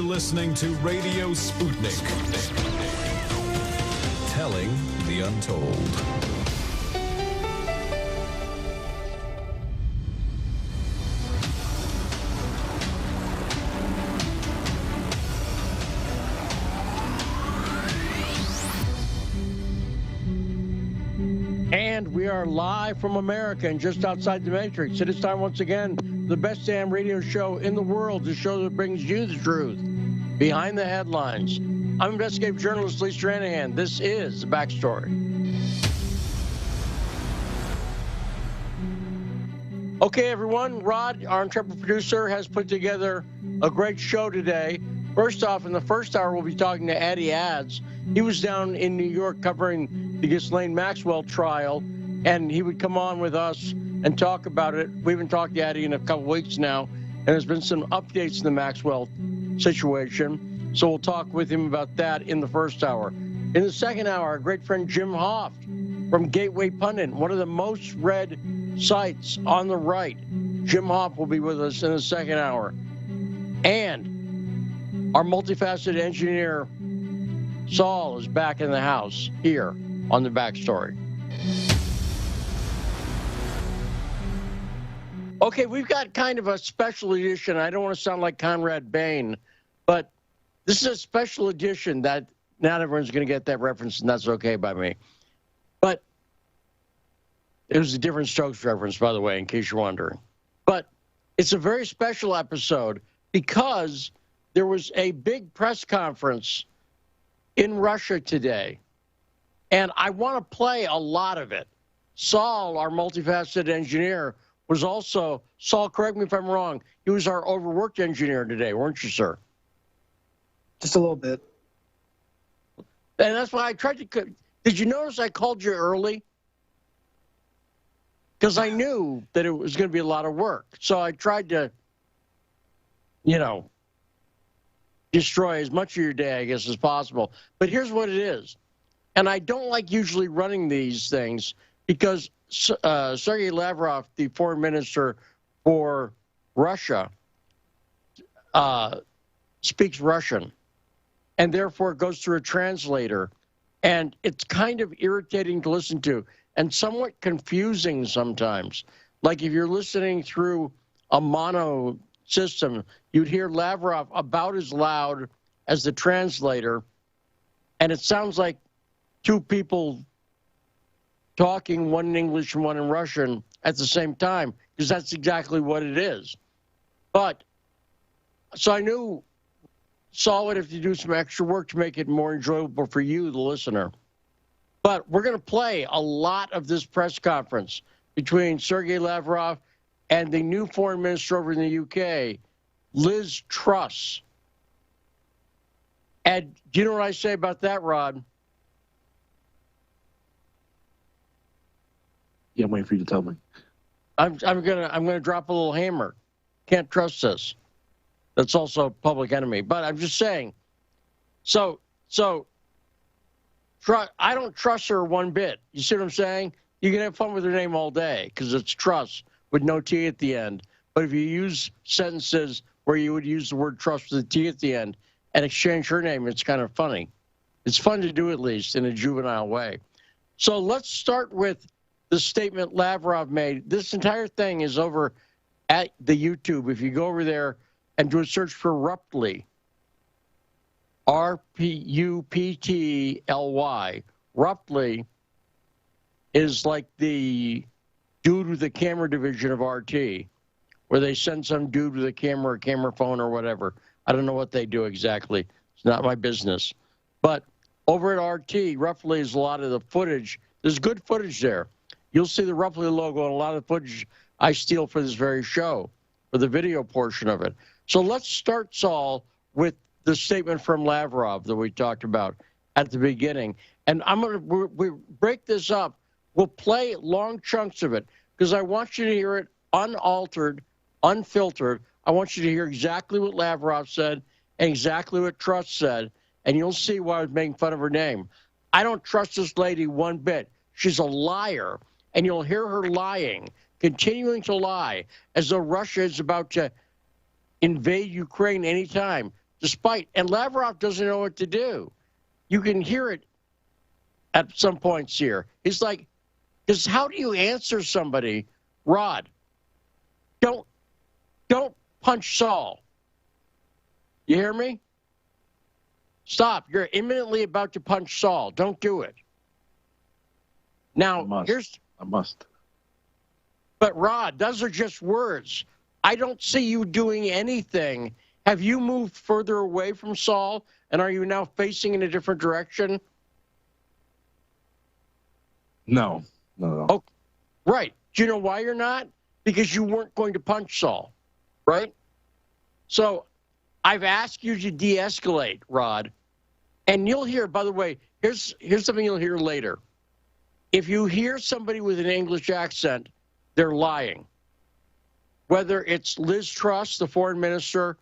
listening to Radio Sputnik. Telling the untold. And we are live from America and just outside the Matrix. It is time once again, the best damn radio show in the world, the show that brings you the truth behind the headlines. I'm investigative journalist Lee Stranahan. This is The Backstory. Okay, everyone. Rod, our intrepid producer, has put together a great show today. First off, in the first hour, we'll be talking to Addy Adz. He was down in New York covering the Ghislaine Maxwell trial, and he would come on with us and talk about it. We haven't talked to Addy in a couple weeks now, and there's been some updates in the Maxwell situation. So we'll talk with him about that in the first hour. In the second hour, our great friend Jim Hoft from Gateway Pundit, one of the most read sites on the right. Jim Hoft will be with us in the second hour. And our multifaceted engineer, Saul, is back in the house here on The Backstory. Okay, we've got kind of a special edition. I don't want to sound like Conrad Bain, but this is a special edition that not everyone's going to get that reference, and that's okay by me. But it was a Different Strokes reference, by the way, in case you're wondering. But it's a very special episode because there was a big press conference in Russia today, and I want to play a lot of it. Saul, our multifaceted engineer, was also, Saul, correct me if I'm wrong, he was our overworked engineer today, weren't you, sir? Just a little bit. And that's why I tried to, did you notice I called you early? Because I knew that it was going to be a lot of work. So I tried to, destroy as much of your day, I guess, as possible. But here's what it is. And I don't like usually running these things because Sergei Lavrov, the foreign minister for Russia, speaks Russian and therefore goes through a translator. And it's kind of irritating to listen to and somewhat confusing sometimes. Like if you're listening through a mono system, you'd hear Lavrov about as loud as the translator, and it sounds like two people talking, one in English and one in Russian at the same time, because that's exactly what it is. But, so I knew Saul would have to do some extra work to make it more enjoyable for you, the listener. But we're going to play a lot of this press conference between Sergei Lavrov and the new foreign minister over in the UK, Liz Truss. And do you know what I say about that, Rod? Yeah, I'm waiting for you to tell me. I'm gonna drop a little hammer. Can't trust this. That's also Public Enemy. But I'm just saying. So I don't trust her one bit. You see what I'm saying? You can have fun with her name all day because it's Truss with no T at the end. But if you use sentences where you would use the word trust with a T at the end and exchange her name, it's kind of funny. It's fun to do, at least, in a juvenile way. So let's start with the statement Lavrov made. This entire thing is over at the YouTube. If you go over there and do a search for Ruptly, R-P-U-P-T-L-Y, Ruptly is like the dude with the camera division of RT, where they send some dude with a camera phone or whatever. I don't know what they do exactly. It's not my business. But over at RT, Ruptly is a lot of the footage. There's good footage there. You'll see the Ruptly logo and a lot of footage I steal for this very show, for the video portion of it. So let's start, Saul, with the statement from Lavrov that we talked about at the beginning. And I'm going to break this up. We'll play long chunks of it because I want you to hear it unaltered, unfiltered. I want you to hear exactly what Lavrov said and exactly what Truss said, and you'll see why I was making fun of her name. I don't trust this lady one bit. She's a liar, and you'll hear her lying, continuing to lie, as though Russia is about to invade Ukraine anytime. and Lavrov doesn't know what to do. You can hear it at some points here. He's like, because how do you answer somebody, Rod? Don't punch Saul. You hear me? Stop. You're imminently about to punch Saul. Don't do it. Now, I must. But Rod, those are just words. I don't see you doing anything. Have you moved further away from Saul, and are you now facing in a different direction? No. Oh, right. Do you know why you're not? Because you weren't going to punch Saul, right? So I've asked you to de-escalate, Rod, and you'll hear, by the way, here's something you'll hear later. If you hear somebody with an English accent, they're lying. Whether it's Liz Truss, the foreign minister,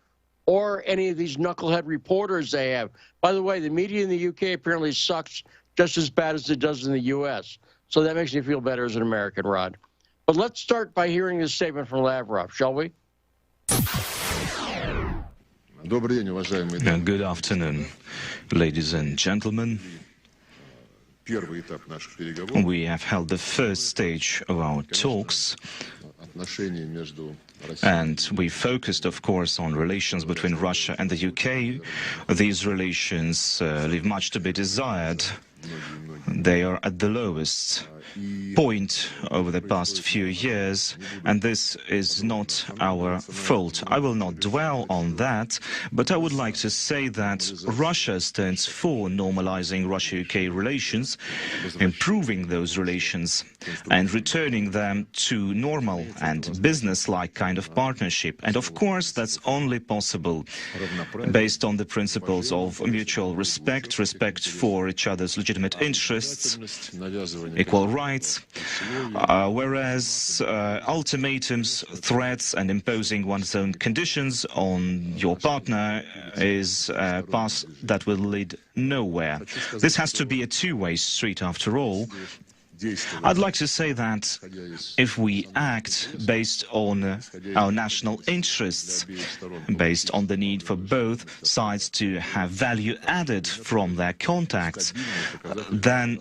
or any of these knucklehead reporters they have. By the way, the media in the UK apparently sucks just as bad as it does in the US. So that makes me feel better as an American, Rod. But let's start by hearing this statement from Lavrov, shall we? Good afternoon, ladies and gentlemen. We have held the first stage of our talks, and we focused, of course, on relations between Russia and the UK. These relations leave much to be desired. They are at the lowest point over the past few years, and this is not our fault. I will not dwell on that, but I would like to say that Russia stands for normalizing Russia-UK relations, improving those relations, and returning them to normal and business-like kind of partnership. And of course, that's only possible based on the principles of mutual respect, respect for each other's legitimate interests, equal rights, whereas ultimatums, threats, and imposing one's own conditions on your partner is a path that will lead nowhere. This has to be a two-way street after all. I'd like to say that if we act based on our national interests, based on the need for both sides to have value added from their contacts, then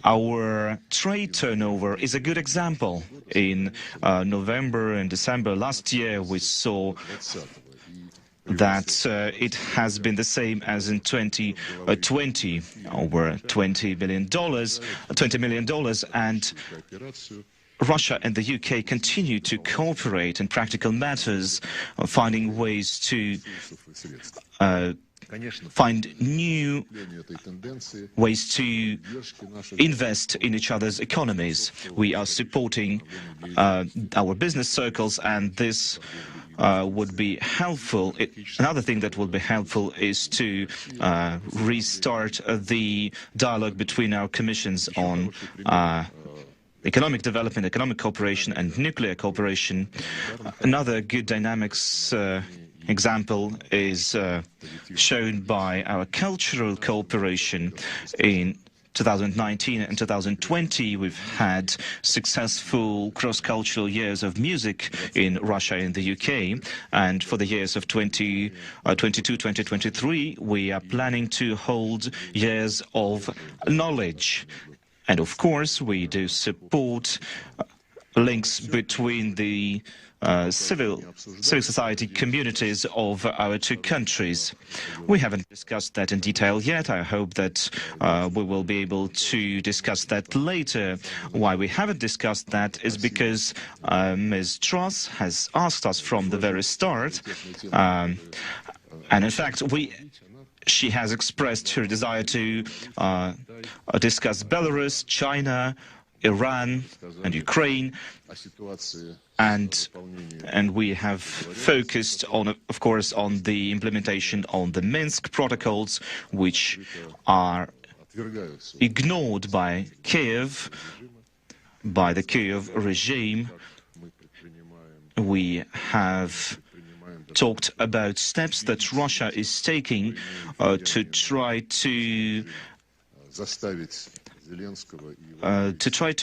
our trade turnover is a good example. In November and December last year, we saw that it has been the same as in 2020, over $20 million, and Russia and the UK continue to cooperate in practical matters, finding ways to find new ways to invest in each other's economies. We are supporting our business circles, and this would be helpful. Another thing that would be helpful is to restart the dialogue between our commissions on economic development, economic cooperation, and nuclear cooperation. Another good dynamics example is shown by our cultural cooperation. In 2019 and 2020, we've had successful cross-cultural years of music in Russia and the UK. And for the years of 2022-2023, we are planning to hold years of knowledge. And of course, we do support links between the civil society communities of our two countries. We haven't discussed that in detail yet. I hope that we will be able to discuss that later. Why we haven't discussed that is because Ms. Truss has asked us from the very start, and in fact, she has expressed her desire to discuss Belarus, China, Iran, and Ukraine, and we have focused on, of course, on the implementation on the Minsk protocols, which are ignored by Kiev, by the Kiev regime. We have talked about steps that Russia is taking to try to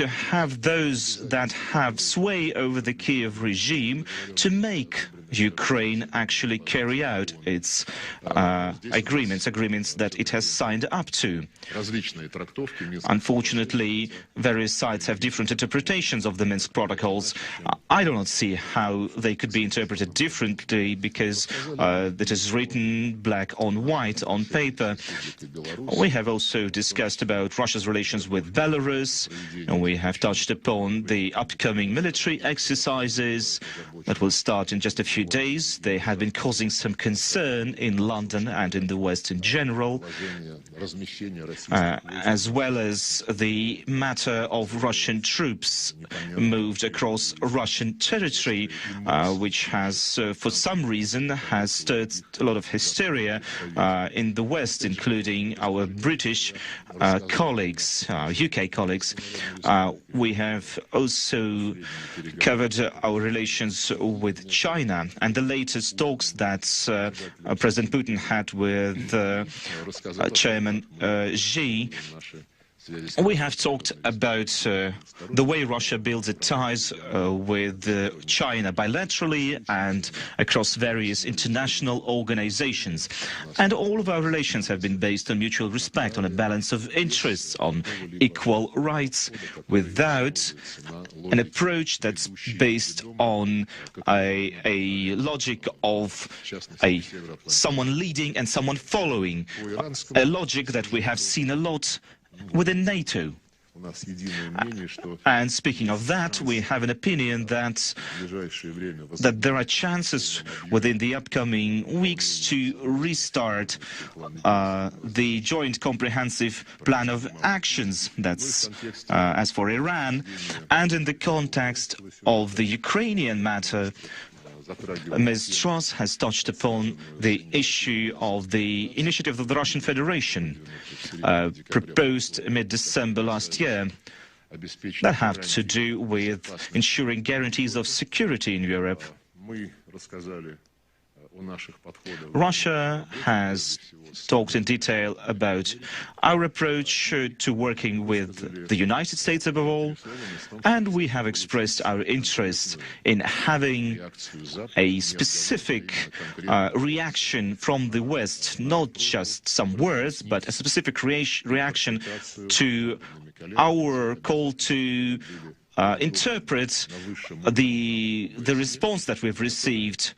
have those that have sway over the Kiev regime to make Ukraine actually carry out its agreements that it has signed up to. Unfortunately, various sides have different interpretations of the Minsk protocols. I do not see how they could be interpreted differently because it is written black on white on paper. We have also discussed about Russia's relations with Belarus, and we have touched upon the upcoming military exercises that will start in just a few days. They have been causing some concern in London and in the West in general, as well as the matter of Russian troops moved across Russian territory, which has, for some reason, has stirred a lot of hysteria in the West, including our British colleagues, UK colleagues. We have also covered our relations with China and the latest talks that President Putin had with Chairman Xi. We have talked about the way Russia builds its ties with China bilaterally and across various international organizations. And all of our relations have been based on mutual respect, on a balance of interests, on equal rights, without an approach that's based on a logic of someone leading and someone following, a logic that we have seen a lot within NATO. And speaking of that, we have an opinion that there are chances within the upcoming weeks to restart the joint comprehensive plan of actions. That's as for Iran. And in the context of the Ukrainian matter, Ms. Truss has touched upon the issue of the initiative of the Russian Federation, proposed mid-December last year, that have to do with ensuring guarantees of security in Europe. Russia has talked in detail about our approach to working with the United States above all, and we have expressed our interest in having a specific reaction from the West, not just some words, but a specific reaction to our call to interpret the response that we've received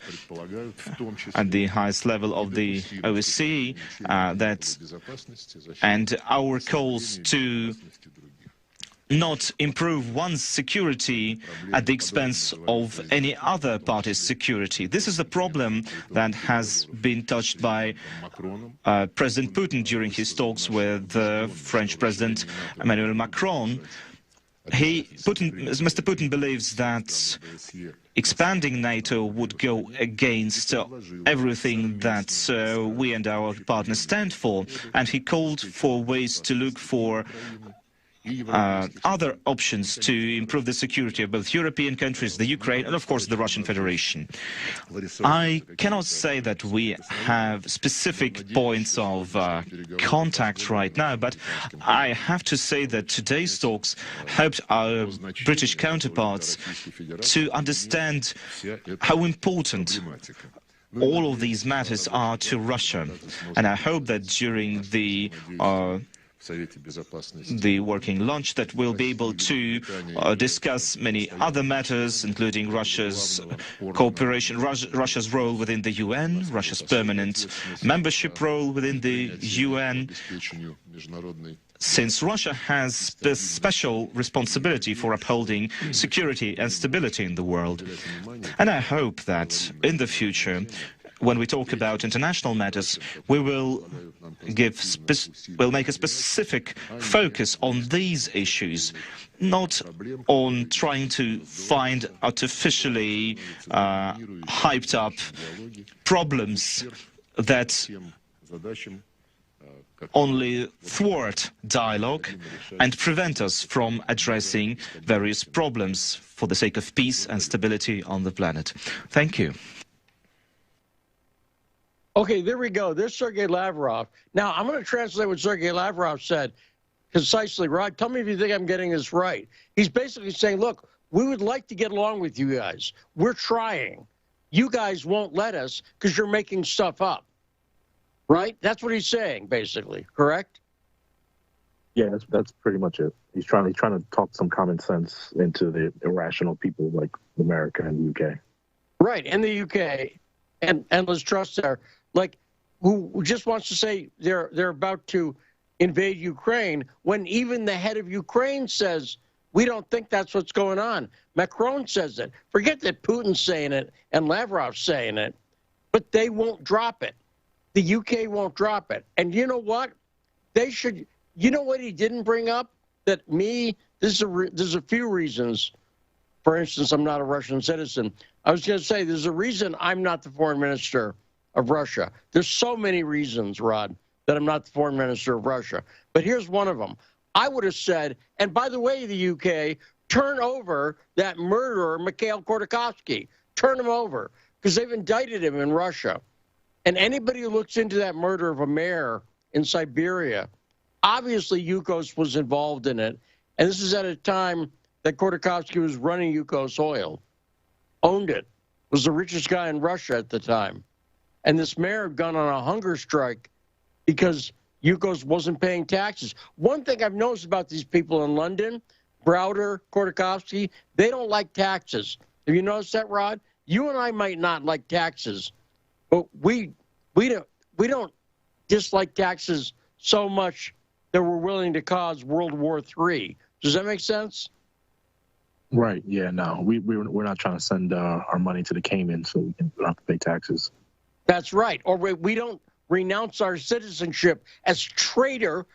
at the highest level of the OSCE, and our calls to not improve one's security at the expense of any other party's security. This is a problem that has been touched by President Putin during his talks with French President Emmanuel Macron. Mr. Putin believes that expanding NATO would go against everything that we and our partners stand for, and he called for ways to look for other options to improve the security of both European countries, the Ukraine, and of course the Russian Federation. I cannot say that we have specific points of contact right now, but I have to say that today's talks helped our British counterparts to understand how important all of these matters are to Russia. And I hope that during the working lunch that we'll be able to discuss many other matters, including Russia's cooperation, Russia's role within the UN, Russia's permanent membership role within the UN, since Russia has this special responsibility for upholding security and stability in the world. And I hope that in the future, when we talk about international matters, we will make a specific focus on these issues, not on trying to find artificially hyped up problems that only thwart dialogue and prevent us from addressing various problems for the sake of peace and stability on the planet. Thank you. Okay, there we go. There's Sergei Lavrov. Now, I'm going to translate what Sergei Lavrov said concisely. Rod, tell me if you think I'm getting this right. He's basically saying, look, we would like to get along with you guys. We're trying. you guys won't let us because you're making stuff up. Right? That's what he's saying, basically. Correct? Yeah, that's pretty much it. He's trying to talk some common sense into the irrational people like America and the UK. Right, and the UK and Liz Truss there, like, who just wants to say they're about to invade Ukraine when even the head of Ukraine says we don't think that's what's going on. Macron says it. Forget that Putin's saying it and Lavrov's saying it, but they won't drop it. The UK won't drop it. And you know what? They should. You know what he didn't bring up? There's a few reasons. For instance, I'm not a Russian citizen. I was going to say there's a reason I'm not the foreign minister of Russia. There's so many reasons, Rod, that I'm not the foreign minister of Russia. But here's one of them. I would have said, and by the way, the UK, turn over that murderer, Mikhail Khodorkovsky. Turn him over because they've indicted him in Russia. And anybody who looks into that murder of a mayor in Siberia, obviously Yukos was involved in it. And this is at a time that Khodorkovsky was running Yukos Oil, owned it, was the richest guy in Russia at the time. And this mayor had gone on a hunger strike because Yukos wasn't paying taxes. One thing I've noticed about these people in London, Browder, Khodorkovsky, they don't like taxes. Have you noticed that, Rod? You and I might not like taxes, but we don't dislike taxes so much that we're willing to cause World War III. Does that make sense? Right. Yeah. No, we're not trying to send our money to the Cayman so we don't have to pay taxes. That's right. Or we don't renounce our citizenship as traitor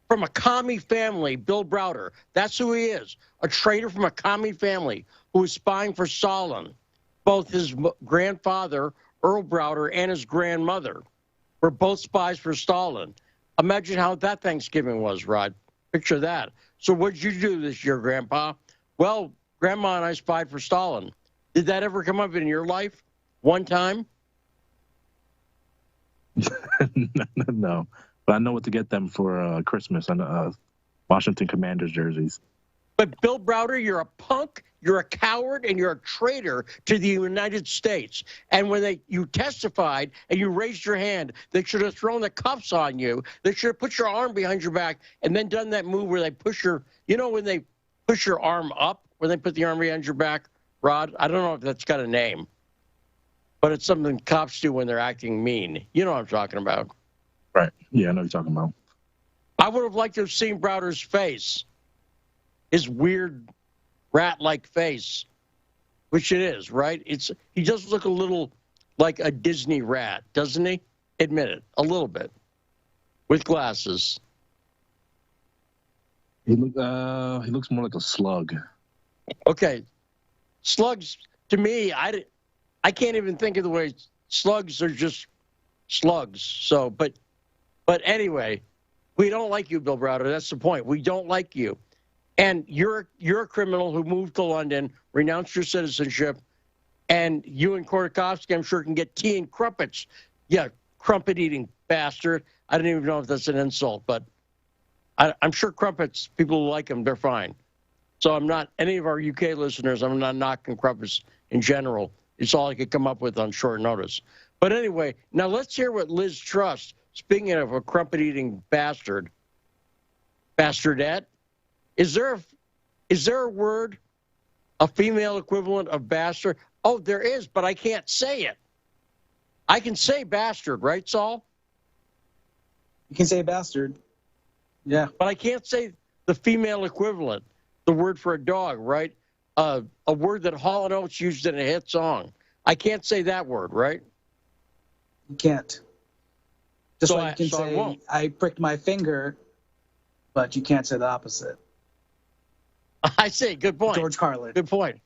from a commie family, Bill Browder. That's who he is, a traitor from a commie family who was spying for Stalin. Both his grandfather, Earl Browder, and his grandmother were both spies for Stalin. Imagine how that Thanksgiving was, Rod. Picture that. So what did you do this year, Grandpa? Well, Grandma and I spied for Stalin. Did that ever come up in your life? One time? No, but I know what to get them for Christmas and Washington Commanders jerseys. But Bill Browder, you're a punk, you're a coward, and you're a traitor to the United States. And when you testified and you raised your hand, they should have thrown the cuffs on you. They should have put your arm behind your back and then done that move where they push your, when they push your arm up, when they put the arm behind your back, Rod? I don't know if that's got a name, but it's something cops do when they're acting mean. You know what I'm talking about. Right. Yeah, I know what you're talking about. I would have liked to have seen Browder's face. His weird rat-like face, which it is, right? He does look a little like a Disney rat, doesn't he? Admit it, a little bit, with glasses. He looks more like a slug. Okay, slugs. To me, I can't even think of the way slugs are just slugs. So, but anyway, we don't like you, Bill Browder. That's the point. We don't like you. And you're a criminal who moved to London, renounced your citizenship, and you and Khodorkovsky, I'm sure, can get tea and crumpets. Yeah, crumpet-eating bastard. I don't even know if that's an insult, but I'm sure crumpets, people who like them, they're fine. So I'm not, any of our UK listeners, I'm not knocking crumpets in general. It's all I could come up with on short notice. But anyway, now let's hear what Liz Truss, speaking of a crumpet-eating bastardette, is there a word, a female equivalent of bastard? Oh, there is, but I can't say it. I can say bastard, right, Saul? You can say bastard. Yeah. But I can't say the female equivalent, the word for a dog, right? A word that Hall & Oates used in a hit song. I can't say that word, right? You can't. Just like you can say, I pricked my finger, but you can't say the opposite. I see. Good point. George Carlin. Good point.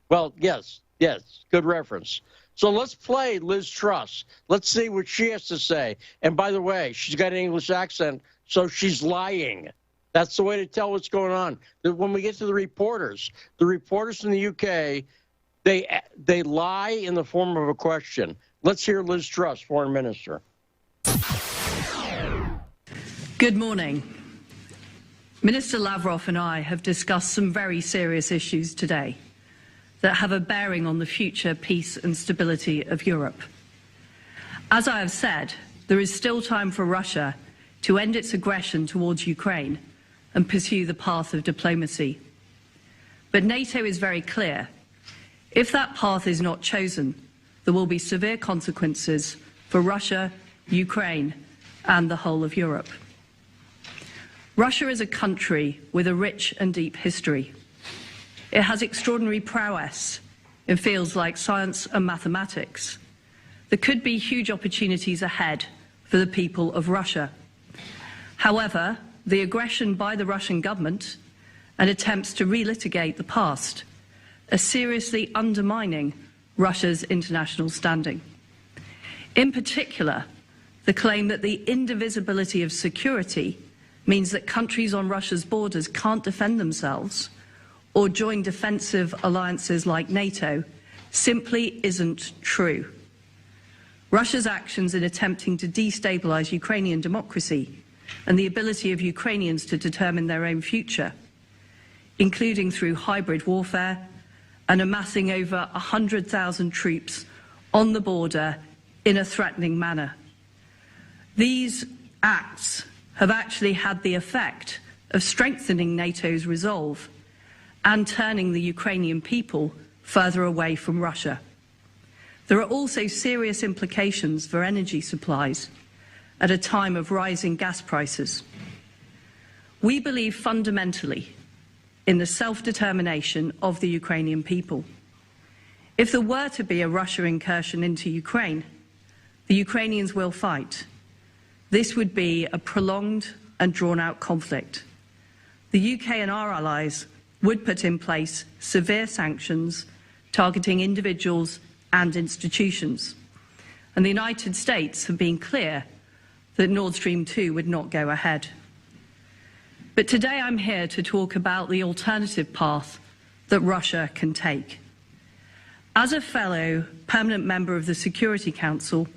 Well, yes. Good reference. So let's play Liz Truss. Let's see what she has to say. And by the way, she's got an English accent, so she's lying. That's the way to tell what's going on. When we get to the reporters in the UK, they lie in the form of a question. Let's hear Liz Truss, Foreign Minister. Good morning. Minister Lavrov and I have discussed some very serious issues today. that have a bearing on the future peace and stability of Europe. As I have said, there is still time for Russia to end its aggression towards Ukraine and pursue the path of diplomacy. But NATO is very clear. If that path is not chosen, there will be severe consequences for Russia, Ukraine, and the whole of Europe. Russia is a country with a rich and deep history. It has extraordinary prowess in fields like science and mathematics. There could be huge opportunities ahead for the people of Russia. However, the aggression by the Russian government and attempts to relitigate the past are seriously undermining Russia's international standing. In particular, the claim that the indivisibility of security means that countries on Russia's borders can't defend themselves or join defensive alliances like NATO simply isn't true. Russia's actions in attempting to destabilize Ukrainian democracy and the ability of Ukrainians to determine their own future, including through hybrid warfare and amassing over 100,000 troops on the border in a threatening manner. These acts have actually had the effect of strengthening NATO's resolve and turning the Ukrainian people further away from Russia. There are also serious implications for energy supplies at a time of rising gas prices. We believe fundamentally in the self-determination of the Ukrainian people. If there were to be a Russia incursion into Ukraine, the Ukrainians will fight. This would be a prolonged and drawn-out conflict. The UK and our allies would put in place severe sanctions targeting individuals and institutions. And the United States have been clear that Nord Stream 2 would not go ahead. But today I'm here to talk about the alternative path that Russia can take. As a fellow permanent member of the Security Council,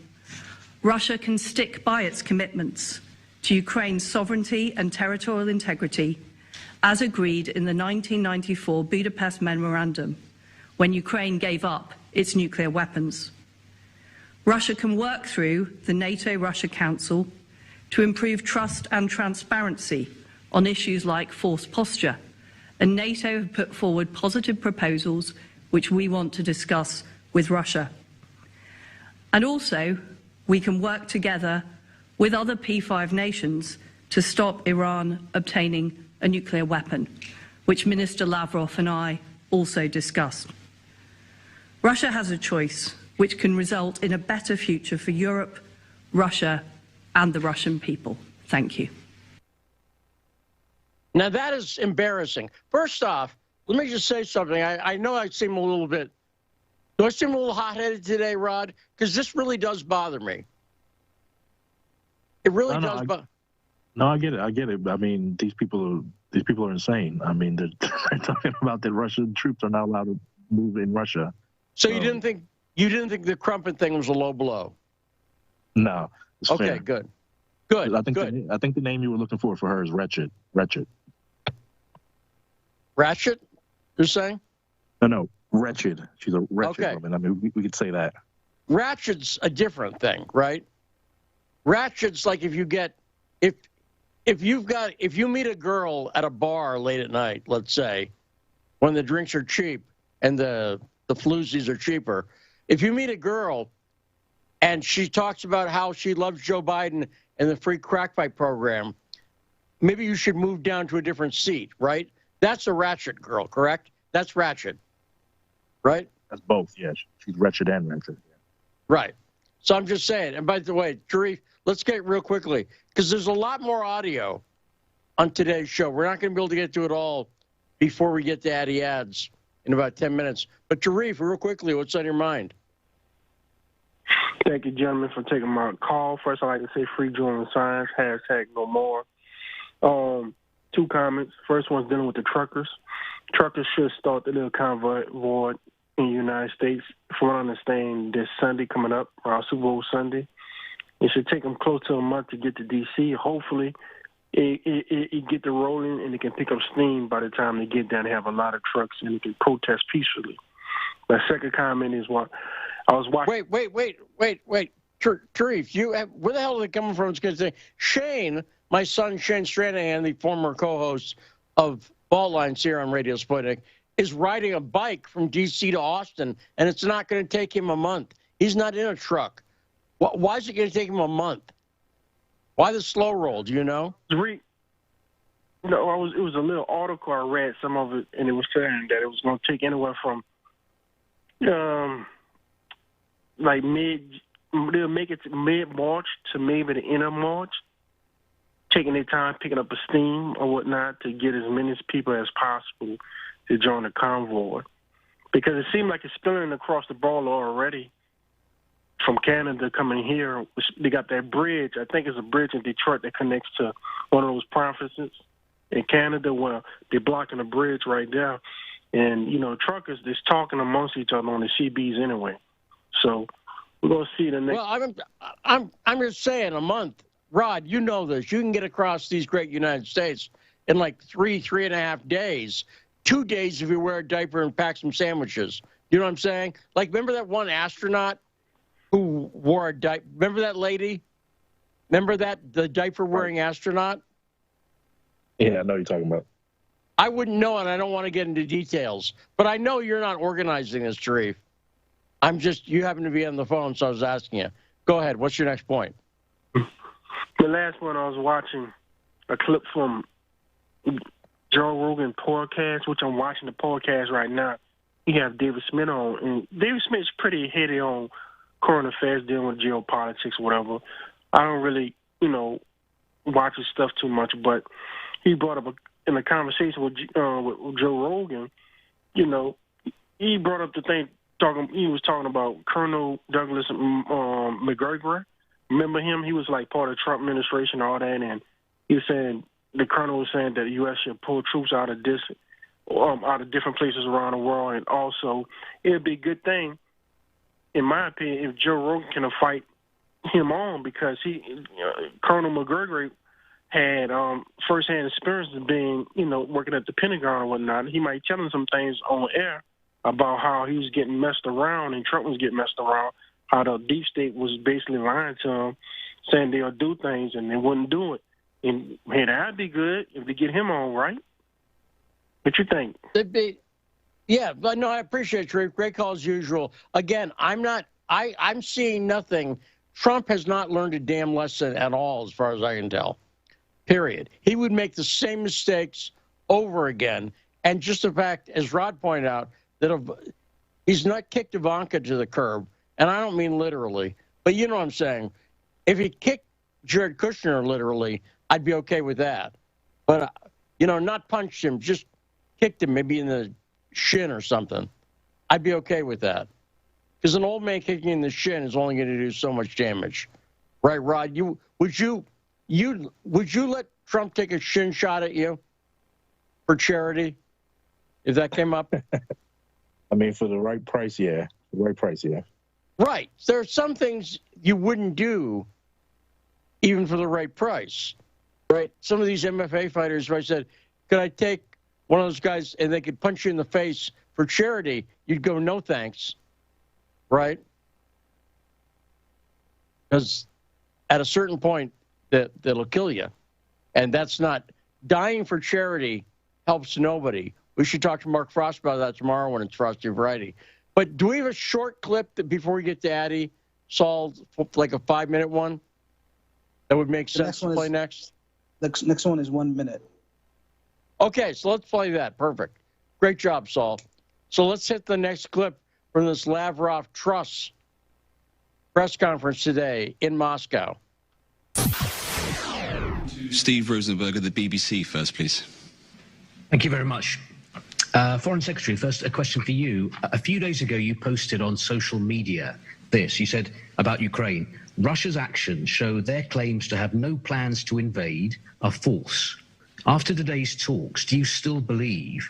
Russia can stick by its commitments to Ukraine's sovereignty and territorial integrity as agreed in the 1994 Budapest Memorandum, when Ukraine gave up its nuclear weapons. Russia can work through the NATO-Russia Council to improve trust and transparency on issues like force posture, and NATO have put forward positive proposals which we want to discuss with Russia. And also, we can work together with other P5 nations to stop Iran obtaining a nuclear weapon, which Minister Lavrov and I also discussed. Russia has a choice which can result in a better future for Europe, Russia, and the Russian people. Thank you. Now that is embarrassing. First off, let me just say something. I know I seem a little bit, do I seem a little hot-headed today, Rod? Because this really does bother me. It really does bother. No, I get it. I get it. I mean, these people are insane. I mean, they're talking about that Russian troops are not allowed to move in Russia. So you didn't think the Crumpet thing was a low blow? No. Okay, fair. good. Good. I think the name you were looking for her is Wretched. Wretched. Ratchet, you're saying? No, Wretched. She's a wretched woman. I mean, we could say that. Ratchet's a different thing, right? Ratchet's like if you meet a girl at a bar late at night, let's say, when the drinks are cheap and the floozies are cheaper. If you meet a girl and she talks about how she loves Joe Biden and the free crack pipe program, maybe you should move down to a different seat, right? That's a ratchet girl, correct? That's ratchet, right? That's both, yes. She's wretched and ratchet. Yeah. Right. So I'm just saying. And by the way, Sharif, let's get real quickly, because there's a lot more audio on today's show. We're not going to be able to get to it all before we get to Addy Ads in about 10 minutes. But Sharif, real quickly, what's on your mind? Thank you, gentlemen, for taking my call. First, I'd like to say free Jordan Science, #no more. 2 comments. First one's dealing with the truckers. Truckers should start the little convoy in the United States, from what I understand, this Sunday coming up, Super Bowl Sunday. It should take them close to a month to get to D.C. Hopefully, it get to rolling and it can pick up steam by the time they get down. They have a lot of trucks and they can protest peacefully. My second comment is what I was watching. Wait. Tarif, where the hell are they coming from? It's going to say Shane, my son Shane Stranahan, the former co-host of Fault Lines here on Radio Sputnik, is riding a bike from D.C. to Austin, and it's not going to take him a month. He's not in a truck. Why is it going to take him a month? Why the slow roll? Do you know? It was a little article I read, some of it, and it was saying that it was going to take anywhere from they'll make it to mid-March to maybe the end of March, taking their time picking up a steam or whatnot to get as many people as possible to join the convoy. Because it seemed like it's spilling across the border already from Canada coming here. They got that bridge. I think it's a bridge in Detroit that connects to one of those provinces in Canada where they're blocking the bridge right there. And, truckers, they're talking amongst each other on the CBs anyway. So we're going to see the next. Well, I'm just saying a month. Rod, you know this. You can get across these great United States in like 3.5 days. 2 days if you wear a diaper and pack some sandwiches. You know what I'm saying? Like, remember that one astronaut who wore a diaper? Remember that lady? Remember the diaper-wearing astronaut? Yeah, I know what you're talking about. I wouldn't know, and I don't want to get into details. But I know you're not organizing this, Tarif. You happen to be on the phone, so I was asking you. Go ahead. What's your next point? The last one, I was watching a clip from Joe Rogan podcast, which I'm watching the podcast right now. He has David Smith on, and David Smith's pretty heady on current affairs, dealing with geopolitics or whatever. I don't really, watch his stuff too much, but he brought up in a conversation with Joe Rogan, he brought up the thing. He was talking about Colonel Douglas McGregor. Remember him? He was like part of the Trump administration, all that, and he was saying the colonel was saying that the U.S. should pull troops out of different places around the world, and also it'd be a good thing, in my opinion, if Joe Rogan can fight him on, because Colonel McGregor had firsthand experience of being, working at the Pentagon and whatnot. He might tell him some things on air about how he was getting messed around and Trump was getting messed around, how the deep state was basically lying to him, saying they'll do things and they wouldn't do it. And, hey, that'd be good if they get him on, right? What you think? Yeah, but no, I appreciate it, Tarif. Great call as usual. Again, I'm seeing nothing. Trump has not learned a damn lesson at all, as far as I can tell. Period. He would make the same mistakes over again. And just the fact, as Rod pointed out, that he's not kicked Ivanka to the curb, and I don't mean literally, but you know what I'm saying. If he kicked Jared Kushner literally, I'd be okay with that. But, not punched him, just kicked him maybe in the shin or something. I'd be okay with that. Because an old man kicking in the shin is only going to do so much damage. Right, Rod? Would you let Trump take a shin shot at you for charity if that came up? I mean, for the right price, yeah. The right price, yeah. Right. There are some things you wouldn't do even for the right price. Right? Some of these MFA fighters, if I said, could I take one of those guys and they could punch you in the face for charity, you'd go, no thanks. Right? Because at a certain point, that'll kill you. And that's not, dying for charity helps nobody. We should talk to Mark Frost about that tomorrow when it's Frosty Variety. But do we have a short clip before we get to Addie, Saul, like a 5-minute one that would make sense to play next? The next one is 1 minute. Okay, so let's play that. Perfect. Great job, Saul. So let's hit the next clip from this Lavrov Truss press conference today in Moscow. Steve Rosenberg of the BBC first, please. Thank you very much. Foreign Secretary, first a question for you. A few days ago, you posted on social media this. You said about Ukraine, Russia's actions show their claims to have no plans to invade are false. After today's talks, do you still believe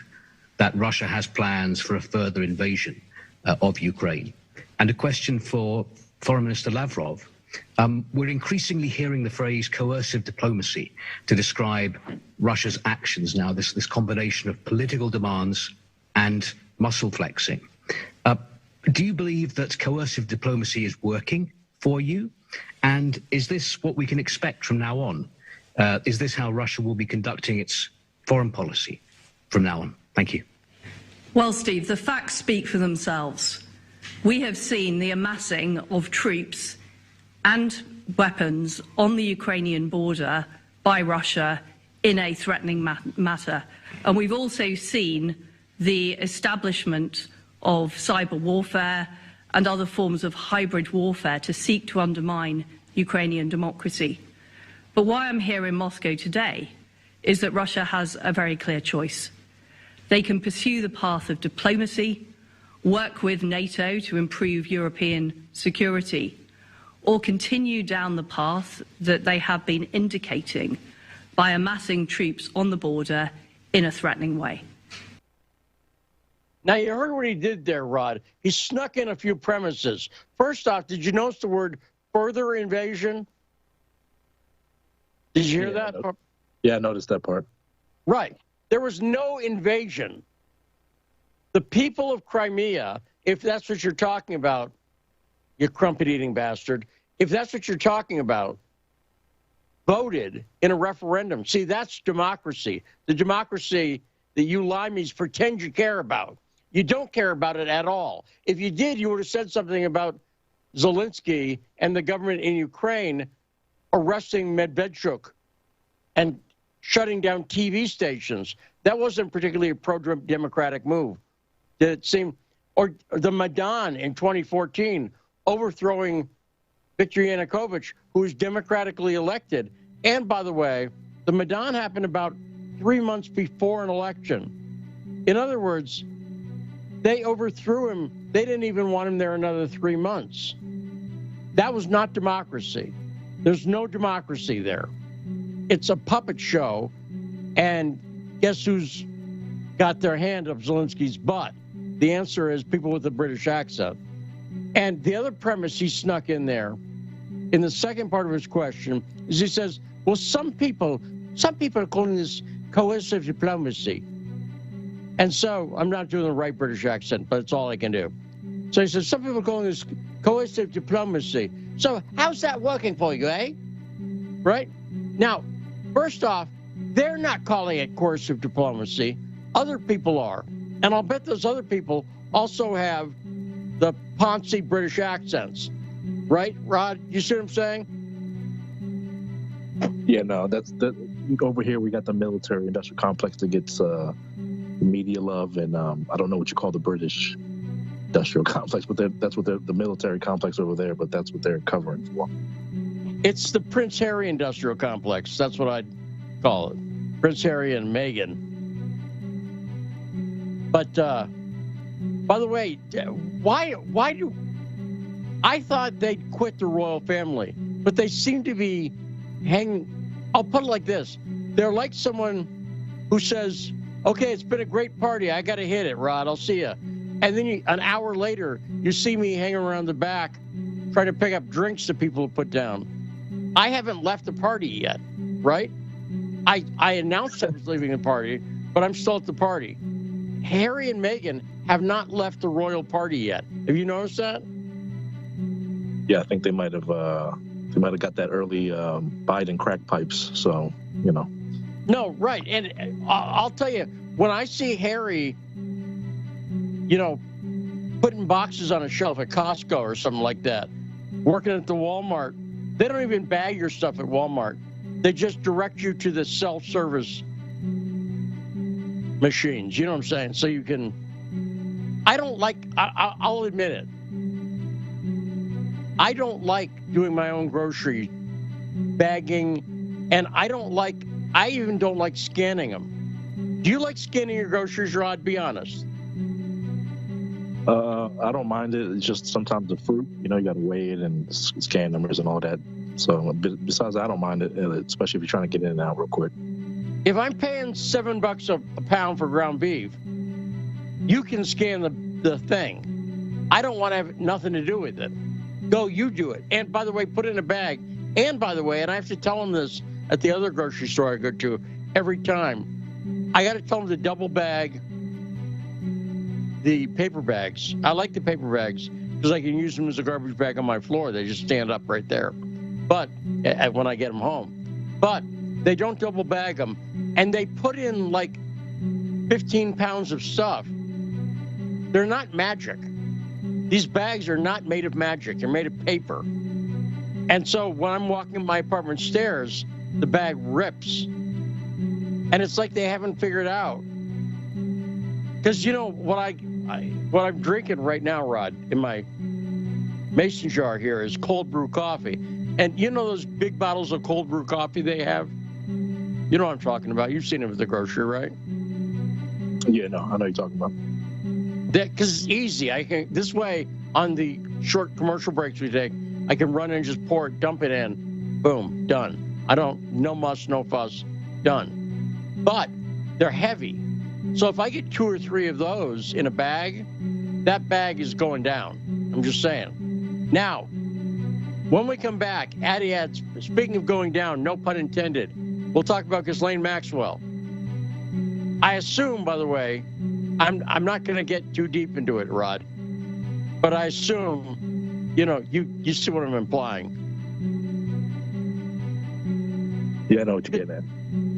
that Russia has plans for a further invasion of Ukraine? And a question for Foreign Minister Lavrov. We're increasingly hearing the phrase coercive diplomacy to describe Russia's actions now, this combination of political demands and muscle flexing. Do you believe that coercive diplomacy is working for you? And is this what we can expect from now on? Is this how Russia will be conducting its foreign policy from now on? Thank you. Well, Steve, the facts speak for themselves. We have seen the amassing of troops and weapons on the Ukrainian border by Russia in a threatening matter. And we've also seen the establishment of cyber warfare and other forms of hybrid warfare to seek to undermine Ukrainian democracy. But why I'm here in Moscow today is that Russia has a very clear choice. They can pursue the path of diplomacy, work with NATO to improve European security, or continue down the path that they have been indicating by amassing troops on the border in a threatening way. Now, you heard what he did there, Rod. He snuck in a few premises. First off, did you notice the word further invasion? Did you hear that? Yeah, I noticed that part. Right. There was no invasion. The people of Crimea, if that's what you're talking about, you crumpet-eating bastard, if that's what you're talking about, voted in a referendum. See, that's democracy. The democracy that you limeys pretend you care about. You don't care about it at all. If you did, you would have said something about Zelensky and the government in Ukraine arresting Medvedchuk and shutting down TV stations. That wasn't particularly a pro-democratic move. Did it seem? Or the Maidan in 2014 overthrowing Viktor Yanukovych, who was democratically elected. And by the way, the Maidan happened about 3 months before an election. In other words, they overthrew him. They didn't even want him there another 3 months. That was not democracy. There's no democracy there. It's a puppet show, and guess who's got their hand up Zelensky's butt? The answer is people with a British accent. And the other premise he snuck in there, in the second part of his question, is he says, well, some people are calling this coercive diplomacy. And so, I'm not doing the right British accent, but it's all I can do. So he says, some people are calling this coercive diplomacy. So how's that working for you, eh? Right? Now, first off, they're not calling it coercive diplomacy. Other people are. And I'll bet those other people also have the Ponzi British accents. Right, Rod? You see what I'm saying? Yeah, no, that's over here we got the military industrial complex that gets media love, and I don't know what you call the British industrial complex, but that's what the military complex over there, but that's what they're covering for. It's the Prince Harry industrial complex. That's what I'd call it. Prince Harry and Meghan. But by the way, why do I thought they'd quit the royal family, but they seem to be hanging. I'll put it like this. They're like someone who says, okay, it's been a great party. I got to hit it, Rod. I'll see you. And then an hour later, you see me hanging around the back trying to pick up drinks that people have put down. I haven't left the party yet, right? I announced I was leaving the party, but I'm still at the party. Harry and Meghan have not left the royal party yet. Have you noticed that? Yeah, I think they might have got that early Biden crack pipes. So, you know. No, right. And I'll tell you, when I see Harry, you know, putting boxes on a shelf at Costco or something like that, working at the Walmart, they don't even bag your stuff at Walmart. They just direct you to the self-service machines. You know what I'm saying? So you can. I don't like. I'll admit it. I don't like doing my own grocery bagging, and I even don't like scanning them. Do you like scanning your groceries, Rod? Be honest. I don't mind it. It's just sometimes the fruit, you know, you got to weigh it and scan numbers and all that. So besides, I don't mind it, especially if you're trying to get in and out real quick. If I'm paying $7 a pound for ground beef, you can scan the thing. I don't want to have nothing to do with it. Go, you do it. And by the way, put it in a bag. And by the way, and I have to tell them this at the other grocery store I go to every time. I got to tell them to double bag the paper bags. I like the paper bags because I can use them as a garbage bag on my floor. They just stand up right there. But when I get them home. But they don't double bag them. And they put in like 15 pounds of stuff. They're not magic. These bags are not made of magic. They're made of paper. And so when I'm walking up my apartment stairs, the bag rips. And it's like they haven't figured out. Because, you know, what I'm drinking right now, Rod, in my mason jar here is cold brew coffee. And you know those big bottles of cold brew coffee they have? You know what I'm talking about. You've seen them at the grocery, right? Yeah, no, I know what you're talking about. Because it's easy. This way, on the short commercial breaks we take, I can run in and just pour it, dump it in, boom, done. No muss, no fuss, done. But they're heavy. So if I get 2 or 3 of those in a bag, that bag is going down. I'm just saying. Now, when we come back, Addy, speaking of going down, no pun intended, we'll talk about Ghislaine Maxwell. I assume, by the way, I'm not going to get too deep into it, Rod, but I assume, you know, you see what I'm implying. Yeah, I know what you're getting at.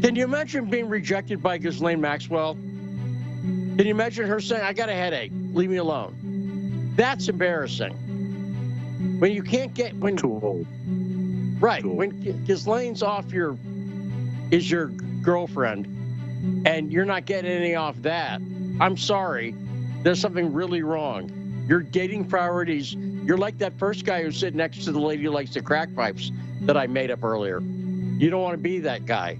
Can you imagine being rejected by Ghislaine Maxwell? Can you imagine her saying, I got a headache, leave me alone? That's embarrassing. When you can't get, when too old. Right, too old. When Ghislaine's is your girlfriend, and you're not getting any off that, I'm sorry, there's something really wrong. Your dating priorities, you're like that first guy who's sitting next to the lady who likes the crack pipes that I made up earlier. You don't want to be that guy.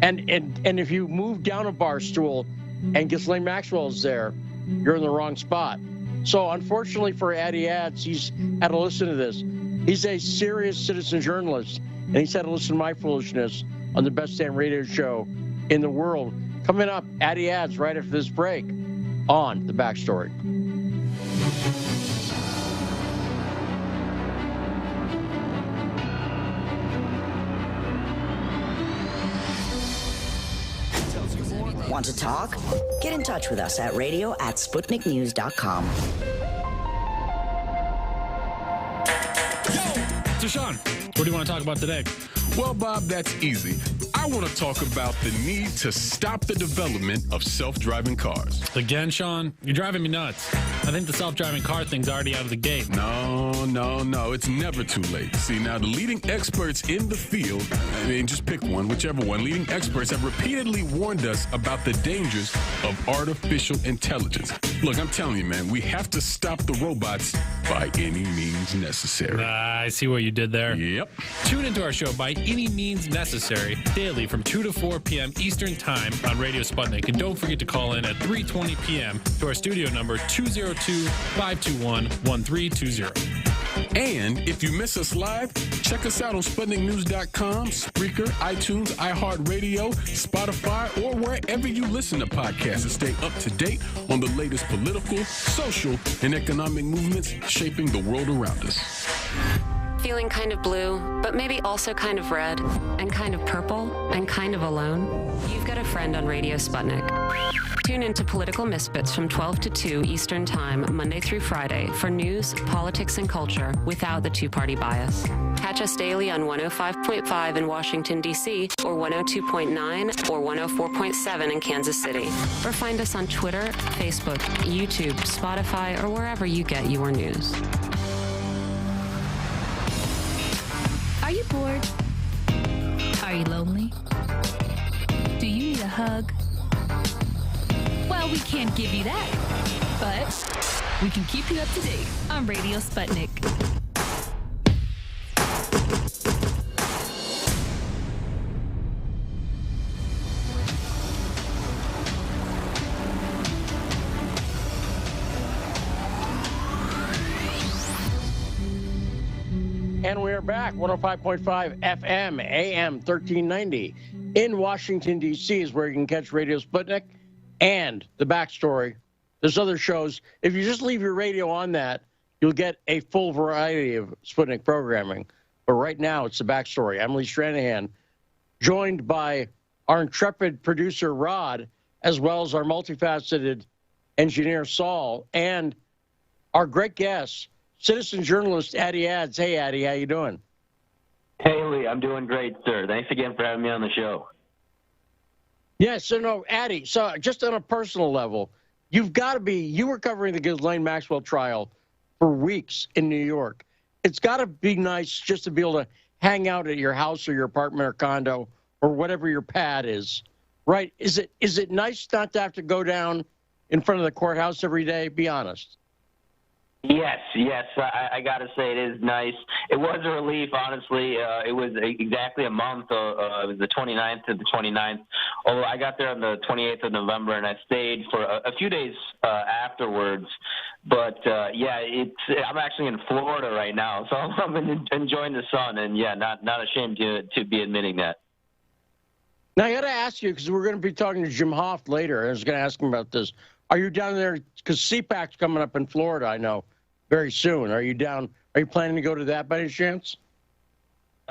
And if you move down a bar stool and Ghislaine Maxwell is there, you're in the wrong spot. So unfortunately for Addy Ads, he's had to listen to this. He's a serious citizen journalist, and he's had to listen to my foolishness on the best damn radio show in the world. Coming up, Addy Ads right after this break on The Backstory. Want to talk? Get in touch with us at radio@sputniknews.com. So, Sean, what do you want to talk about today? Well, Bob, that's easy. I want to talk about the need to stop the development of self-driving cars. Again, Sean, you're driving me nuts. I think the self-driving car thing's already out of the gate. No. It's never too late. See, now the leading experts in the field, I mean, just pick one, whichever one, leading experts have repeatedly warned us about the dangers of artificial intelligence. Look, I'm telling you, man, we have to stop the robots by any means necessary. I see what you did there. Yep. Tune into our show By Any Means Necessary daily from 2 to 4 p.m. Eastern Time on Radio Sputnik. And don't forget to call in at 3:20 p.m. to our studio number 202-521-1320. And if you miss us live, check us out on SputnikNews.com, Spreaker, iTunes, iHeartRadio, Spotify, or wherever you listen to podcasts to stay up to date on the latest political, social, and economic movements shaping the world around us. Feeling kind of blue, but maybe also kind of red, and kind of purple, and kind of alone? You've got a friend on Radio Sputnik. Tune into Political Misfits from 12 to 2 Eastern Time, Monday through Friday, for news, politics, and culture without the two-party bias. Catch us daily on 105.5 in Washington, D.C., or 102.9 or 104.7 in Kansas City. Or find us on Twitter, Facebook, YouTube, Spotify, or wherever you get your news. Are you bored? Are you lonely? Do you need a hug? Well, we can't give you that, but we can keep you up to date on Radio Sputnik. And we are back, 105.5 FM, AM 1390 in Washington, D.C. is where you can catch Radio Sputnik and The Backstory. There's other shows. If you just leave your radio on that, you'll get a full variety of Sputnik programming. But right now, it's The Backstory. I'm Lee Stranahan, joined by our intrepid producer, Rod, as well as our multifaceted engineer Saul, and our great guest, citizen journalist Addy Adds. Hey, Addy, how you doing? Hey, Lee, I'm doing great, sir. Thanks again for having me on the show. Yeah, so no, Addy, so just on a personal level, you've got to be, you were covering the Ghislaine Maxwell trial for weeks in New York. It's got to be nice just to be able to hang out at your house or your apartment or condo or whatever your pad is, right? Is it nice not to have to go down in front of the courthouse every day? Be honest. Yes, I got to say it is nice. It was a relief, honestly. It was exactly a month. It was the 29th to the 29th. Although I got there on the 28th of November, and I stayed for a few days afterwards. But, yeah, I'm actually in Florida right now, so I'm enjoying the sun, and, yeah, not ashamed to be admitting that. Now, I got to ask you, because we're going to be talking to Jim Hoft later. I was going to ask him about this. Are you down there? Because CPAC's coming up in Florida, I know, very soon. Are you down? Are you planning to go to that by any chance?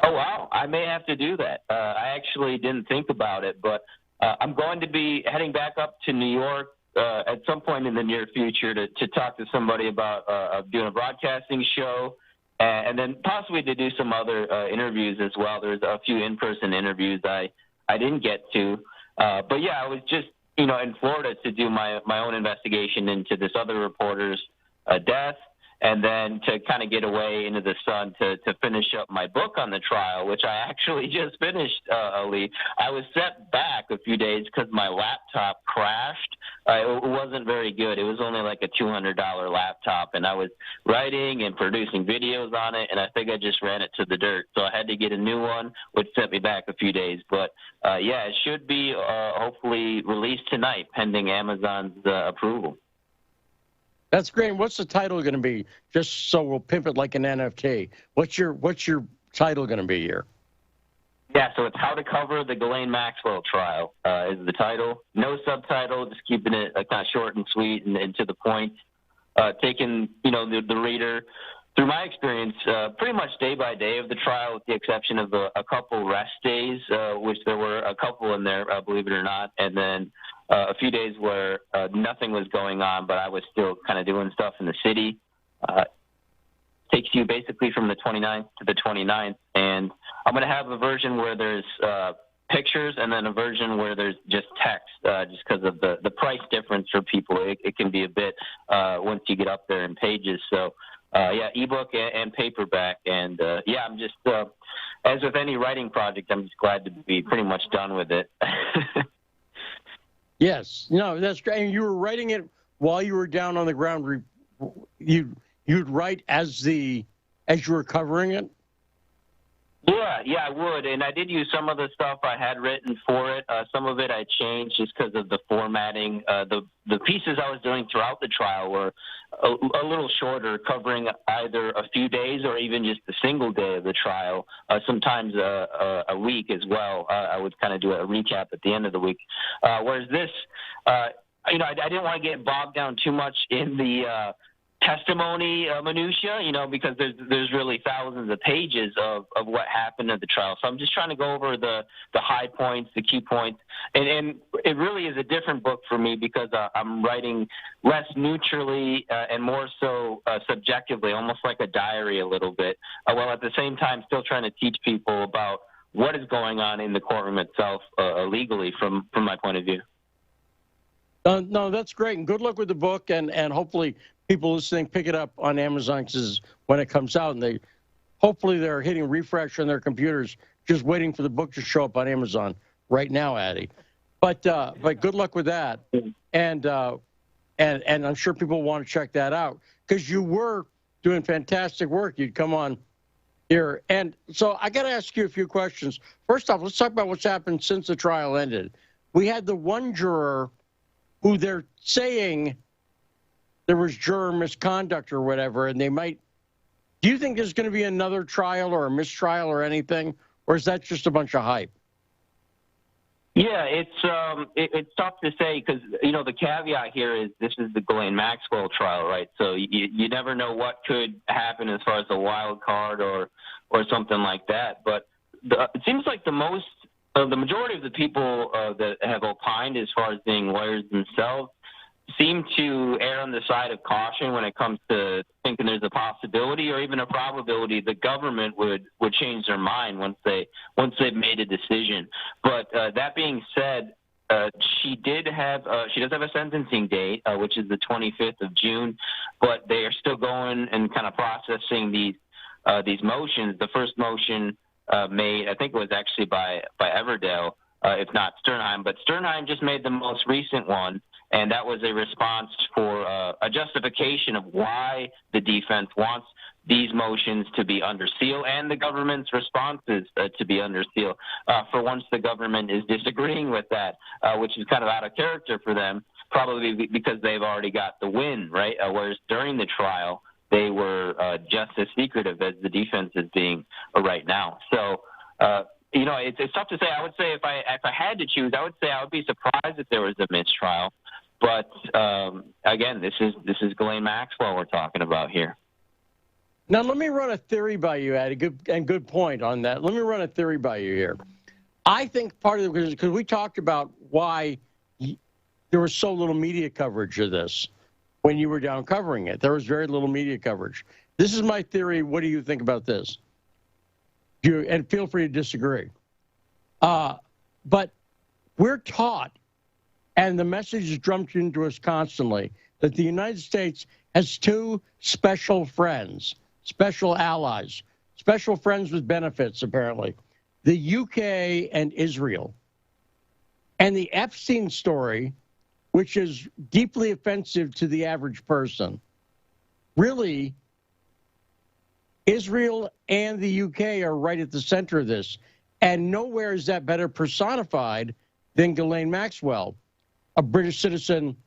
Oh, wow. I may have to do that. I actually didn't think about it, but I'm going to be heading back up to New York at some point in the near future to talk to somebody about doing a broadcasting show and then possibly to do some other interviews as well. There's a few in-person interviews I didn't get to. But, yeah, I was just, in Florida to do my own investigation into this other reporter's death, and then to kind of get away into the sun to finish up my book on the trial, which I actually just finished, Lee. I was set back a few days because my laptop crashed. It wasn't very good. It was only like a $200 laptop, and I was writing and producing videos on it, and I think I just ran it to the dirt. So I had to get a new one, which set me back a few days. But, yeah, it should be hopefully released tonight pending Amazon's approval. That's great. What's the title going to be? Just so we'll pimp it like an NFT. What's your title going to be here? Yeah, so it's How to Cover the Ghislaine Maxwell Trial is the title. No subtitle, just keeping it kind of short and sweet and to the point. Taking, the reader through my experience pretty much day by day of the trial, with the exception of a couple rest days, which there were a couple in there, believe it or not, and then a few days where nothing was going on, but I was still kind of doing stuff in the city. Takes you basically from the 29th to the 29th, and I'm going to have a version where there's pictures and then a version where there's just text, just because of the price difference for people. It can be a bit once you get up there in pages. So, yeah, ebook and paperback, and yeah, I'm just as with any writing project, I'm just glad to be pretty much done with it. Yes, no, that's great. And you were writing it while you were down on the ground. You'd write as you were covering it. Yeah, I would, and I did use some of the stuff I had written for it. Some of it I changed just because of the formatting. The pieces I was doing throughout the trial were a little shorter, covering either a few days or even just a single day of the trial. Sometimes a week as well. I would kind of do a recap at the end of the week. Whereas this, I didn't want to get bogged down too much in the testimony minutia, because there's really thousands of pages of what happened at the trial. So I'm just trying to go over the high points, the key points. And it really is a different book for me because I'm writing less neutrally and more so subjectively, almost like a diary a little bit, while at the same time still trying to teach people about what is going on in the courtroom itself legally from my point of view. No, that's great. And good luck with the book, and hopefully people listening pick it up on Amazon when it comes out, and hopefully they're hitting refresh on their computers, just waiting for the book to show up on Amazon right now, Addy. But good luck with that, and I'm sure people want to check that out because you were doing fantastic work. You'd come on here, and so I got to ask you a few questions. First off, let's talk about what's happened since the trial ended. We had the one juror who they're saying there was juror misconduct or whatever, and do you think there's going to be another trial or a mistrial or anything, or is that just a bunch of hype? Yeah, it's tough to say because, the caveat here is this is the Ghislaine Maxwell trial, right? So you never know what could happen as far as a wild card or something like that. But it seems like the majority of the people that have opined as far as being lawyers themselves seem to err on the side of caution when it comes to thinking there's a possibility or even a probability the government would change their mind once they've made a decision. But that being said, she does have a sentencing date, which is the 25th of June, but they are still going and kind of processing these motions. The first motion made, I think it was actually by Everdell, if not Sternheim, but Sternheim just made the most recent one, and that was a response for a justification of why the defense wants these motions to be under seal and the government's responses to be under seal. For once the government is disagreeing with that, which is kind of out of character for them, probably because they've already got the win, right? Whereas during the trial, they were just as secretive as the defense is being right now. So, it's tough to say. I would say if I had to choose, I would say I would be surprised if there was a mistrial. But again, this is Ghislaine Maxwell we're talking about here. Now, let me run a theory by you, Addy, good point on that. Let me run a theory by you here. I think part of it, because we talked about why there was so little media coverage of this when you were down covering it. There was very little media coverage. This is my theory. What do you think about this? And feel free to disagree. But we're taught, and the message is drummed into us constantly, that the United States has two special friends, special allies, special friends with benefits, apparently, the UK and Israel. And the Epstein story, which is deeply offensive to the average person, really, Israel and the UK are right at the center of this. And nowhere is that better personified than Ghislaine Maxwell, a British citizen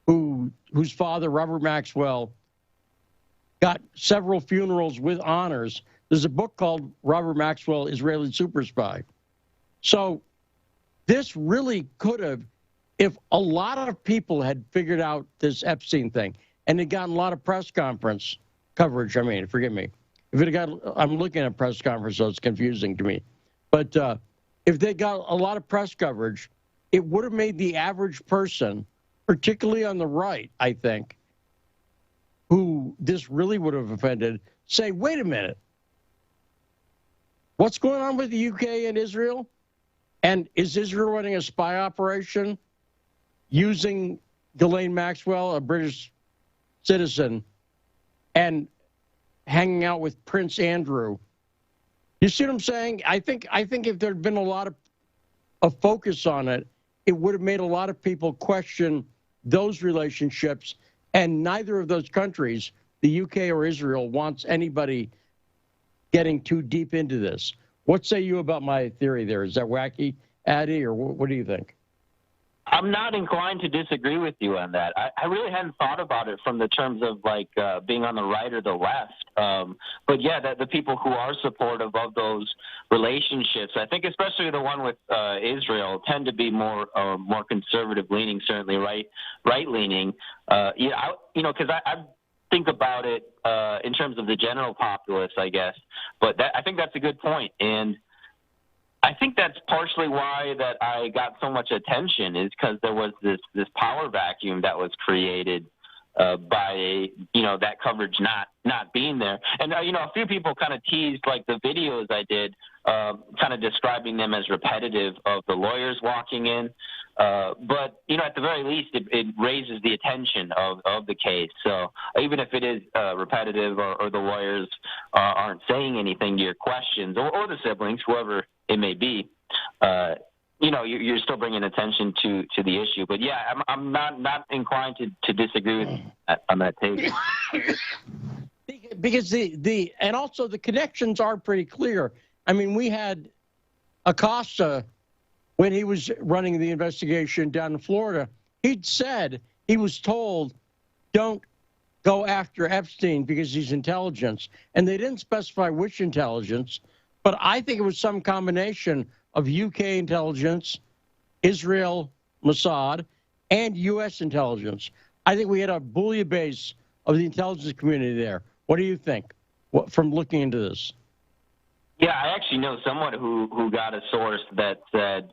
whose father, Robert Maxwell, got several funerals with honors. There's a book called Robert Maxwell, Israeli Super Spy. So this really could have, if a lot of people had figured out this Epstein thing and had gotten a lot of press conference coverage, forgive me. If it got, I'm looking at a press conference, so it's confusing to me. But if they got a lot of press coverage, it would have made the average person, particularly on the right, I think, who this really would have offended, say, wait a minute. What's going on with the UK and Israel? And is Israel running a spy operation using Ghislaine Maxwell, a British citizen, and hanging out with Prince Andrew? You see what I'm saying? I think if there had been a lot of focus on it, it would have made a lot of people question those relationships, and neither of those countries, the UK or Israel, wants anybody getting too deep into this. What say you about my theory there? Is that wacky, Addy, or what do you think? I'm not inclined to disagree with you on that. I really hadn't thought about it from the terms of being on the right or the left. But yeah, the people who are supportive of those relationships, I think especially the one with Israel, tend to be more conservative leaning, certainly right leaning. Because I think about it in terms of the general populace, I guess. But I think that's a good point. And I think that's partially why that I got so much attention, is because there was this power vacuum that was created by that coverage not being there. And a few people kind of teased the videos I did, kind of describing them as repetitive of the lawyers walking in. But at the very least, it raises the attention of the case. So even if it is repetitive or the lawyers aren't saying anything to your questions, or the siblings, whoever it may be, you're still bringing attention to the issue. But yeah, I'm not inclined to disagree with on that take. Because and also the connections are pretty clear. We had Acosta, when he was running the investigation down in Florida, he'd said, he was told, don't go after Epstein because he's intelligence. And they didn't specify which intelligence, but I think it was some combination of UK intelligence, Israel, Mossad, and U.S. intelligence. I think we had a bouillabaisse of the intelligence community there. What do you think from looking into this? Yeah, I actually know someone who got a source that said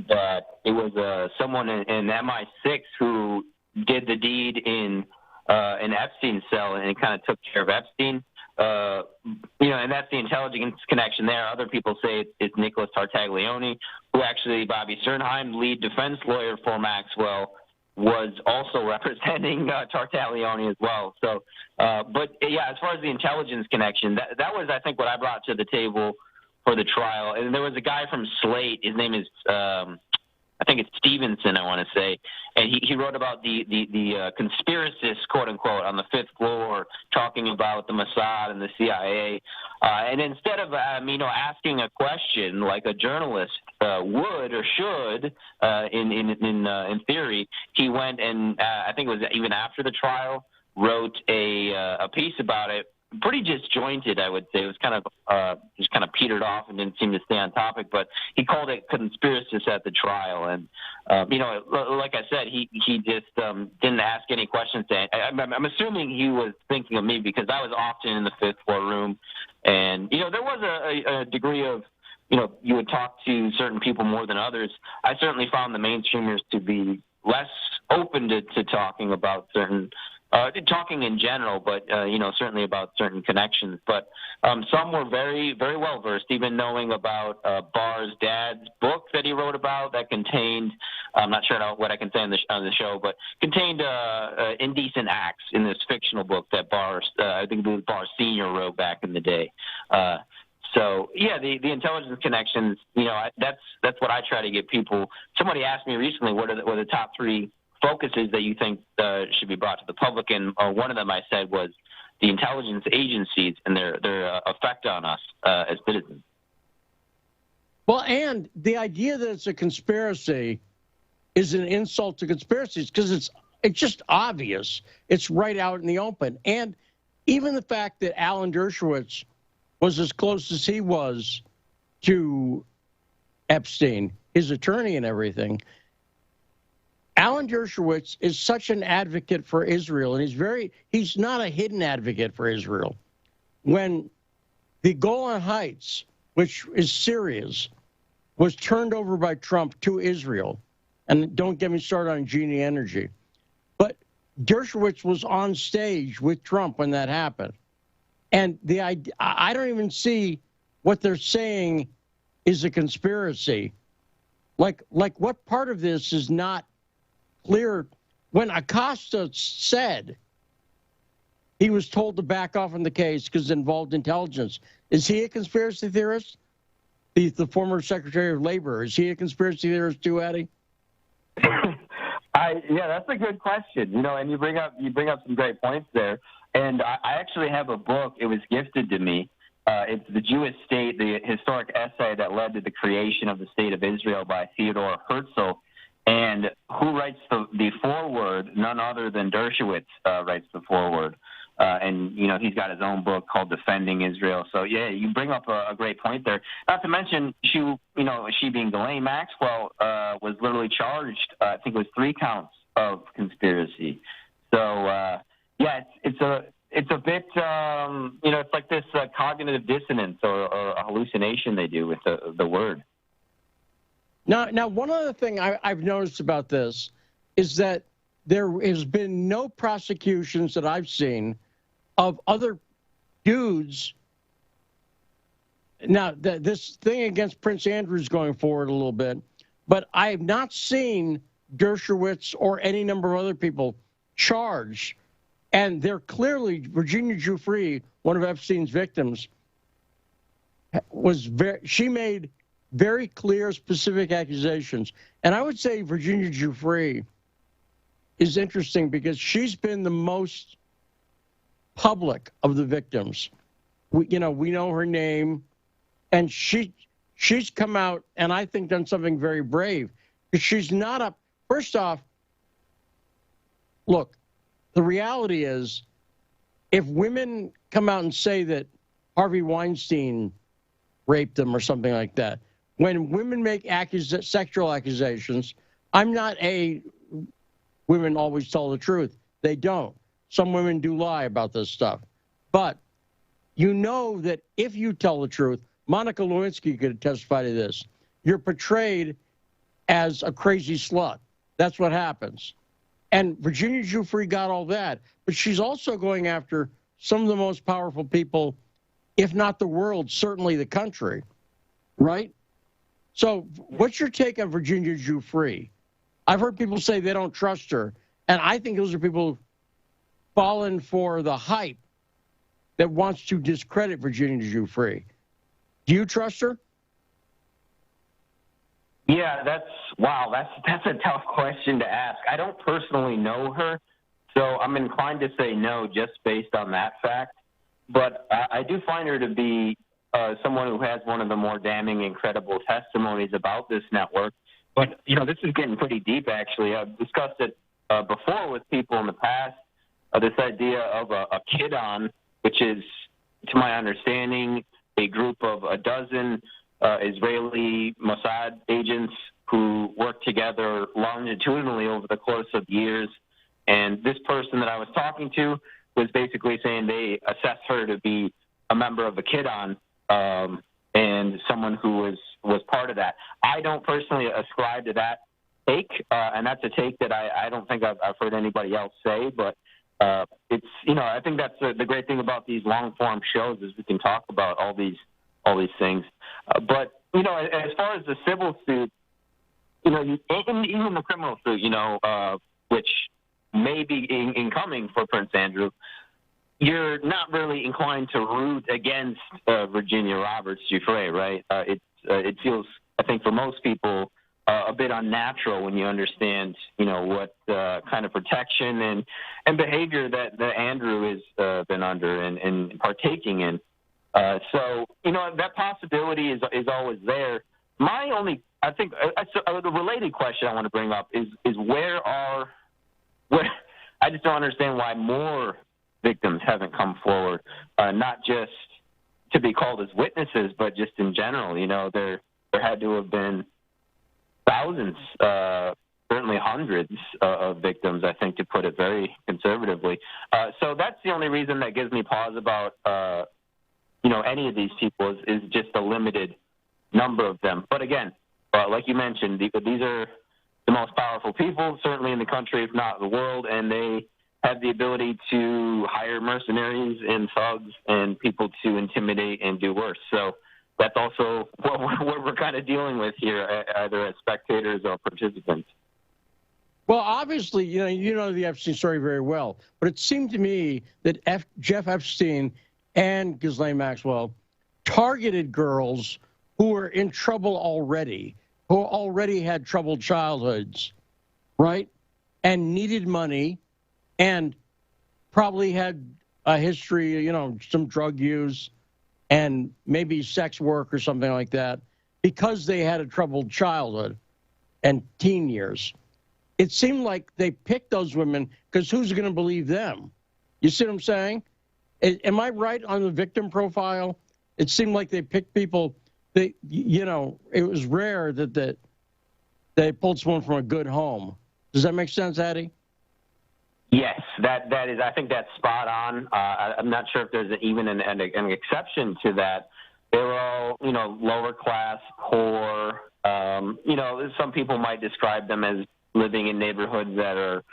that it was someone in MI6 who did the deed in Epstein's cell and kind of took care of Epstein. And that's the intelligence connection there. Other people say it's Nicholas Tartaglione, who actually, Bobby Sternheim, lead defense lawyer for Maxwell, was also representing Tartaglione as well. So, but yeah, as far as the intelligence connection, that was, I think, what I brought to the table for the trial. And there was a guy from Slate. His name is, I think it's Stevenson, I want to say, and he wrote about the conspiracists, quote unquote, on the 5th floor, talking about the Mossad and the CIA. And instead of asking a question like a journalist would or should, in theory, he went and I think it was even after the trial, wrote a piece about it. Pretty disjointed, I would say. It was kind of just kind of petered off and didn't seem to stay on topic. But he called it conspiracists at the trial, and like I said, he just didn't ask any questions. I'm assuming he was thinking of me because I was often in the 5th floor room, and there was a degree of you would talk to certain people more than others. I certainly found the mainstreamers to be less open to talking about certain. Talking in general, but certainly about certain connections. But some were very, very well versed, even knowing about Barr's dad's book that he wrote about that contained. I'm not sure what I can say on the show, but contained indecent acts in this fictional book that Barr, I think it was Barr Sr. wrote back in the day. So yeah, the intelligence connections. That's what I try to get people. Somebody asked me recently, what are the top 3 focuses that you think should be brought to the public, and one of them I said was the intelligence agencies and their effect on us as citizens. Well, and the idea that it's a conspiracy is an insult to conspiracies because it's just obvious. It's right out in the open. And even the fact that Alan Dershowitz was as close as he was to Epstein, his attorney and everything, Alan Dershowitz is such an advocate for Israel, and he's not a hidden advocate for Israel. When the Golan Heights, which is Syria's, was turned over by Trump to Israel, and don't get me started on Genie Energy, but Dershowitz was on stage with Trump when that happened. And I don't even see what they're saying is a conspiracy. Like what part of this is not clear? When Acosta said he was told to back off on the case because it involved intelligence, is he a conspiracy theorist? The former Secretary of Labor, is he a conspiracy theorist too, Eddie? Yeah, that's a good question. And you bring up some great points there. And I actually have a book. It was gifted to me. It's The Jewish State, the historic essay that led to the creation of the State of Israel by Theodor Herzl. And who writes the foreword? None other than Dershowitz writes the foreword. And, he's got his own book called Defending Israel. So, yeah, you bring up a great point there. Not to mention, she being Ghislaine Maxwell, was literally charged, I think it was 3 counts of conspiracy. So, yeah, it's a bit, it's like this cognitive dissonance or a hallucination they do with the word. Now, one other thing I've noticed about this is that there has been no prosecutions that I've seen of other dudes. Now, this thing against Prince Andrew is going forward a little bit, but I have not seen Dershowitz or any number of other people charged. And they're clearly, Virginia Giuffre, one of Epstein's victims, she made very clear, specific accusations. And I would say Virginia Giuffre is interesting because she's been the most public of the victims. We know her name, and she's come out and I think done something very brave. She's not first off, look, the reality is if women come out and say that Harvey Weinstein raped them or something like that, when women make sexual accusations, women always tell the truth. They don't. Some women do lie about this stuff. But you know that if you tell the truth, Monica Lewinsky could testify to this, you're portrayed as a crazy slut. That's what happens. And Virginia Giuffre got all that, but she's also going after some of the most powerful people, if not the world, certainly the country, right? So what's your take on Virginia Giuffre? I've heard people say they don't trust her, and I think those are people fallen for the hype that wants to discredit Virginia Giuffre. Do you trust her? Yeah, that's a tough question to ask. I don't personally know her, so I'm inclined to say no just based on that fact. But I do find her to be someone who has one of the more damning, incredible testimonies about this network. But, this is getting pretty deep, actually. I've discussed it before with people in the past, this idea of a KIDON, which is, to my understanding, a group of a dozen Israeli Mossad agents who work together longitudinally over the course of years. And this person that I was talking to was basically saying they assessed her to be a member of the KIDON and someone who was part of that. I don't personally ascribe to that take, and that's a take that I don't think I've heard anybody else say, but it's, I think that's the great thing about these long-form shows is we can talk about all these things. But, as far as the civil suit, even the criminal suit, which may be incoming for Prince Andrew, you're not really inclined to root against Virginia Roberts Giuffre, right? It feels, I think, for most people, a bit unnatural when you understand, what kind of protection and behavior that Andrew has been under and partaking in. So, that possibility is always there. My only, I think, the related question I want to bring up is where I just don't understand why more victims haven't come forward, not just to be called as witnesses, but just in general. There had to have been thousands, certainly hundreds of victims, I think, to put it very conservatively. So that's the only reason that gives me pause about, any of these people is just a limited number of them. But again, like you mentioned, these are the most powerful people, certainly in the country, if not the world, and they have the ability to hire mercenaries and thugs and people to intimidate and do worse. So that's also what we're kind of dealing with here, either as spectators or participants. Well, obviously, you know the Epstein story very well, but it seemed to me that Jeff Epstein and Ghislaine Maxwell targeted girls who were in trouble already, who already had troubled childhoods, right, and needed money and probably had a history, some drug use and maybe sex work or something like that because they had a troubled childhood and teen years. It seemed like they picked those women because who's going to believe them? You see what I'm saying? Am I right on the victim profile? It seemed like they picked people that, it was rare that they pulled someone from a good home. Does that make sense, Addie? Yes, that is. I think that's spot on. I'm not sure if there's even an exception to that. They were all, lower class, poor. Some people might describe them as living in neighborhoods that are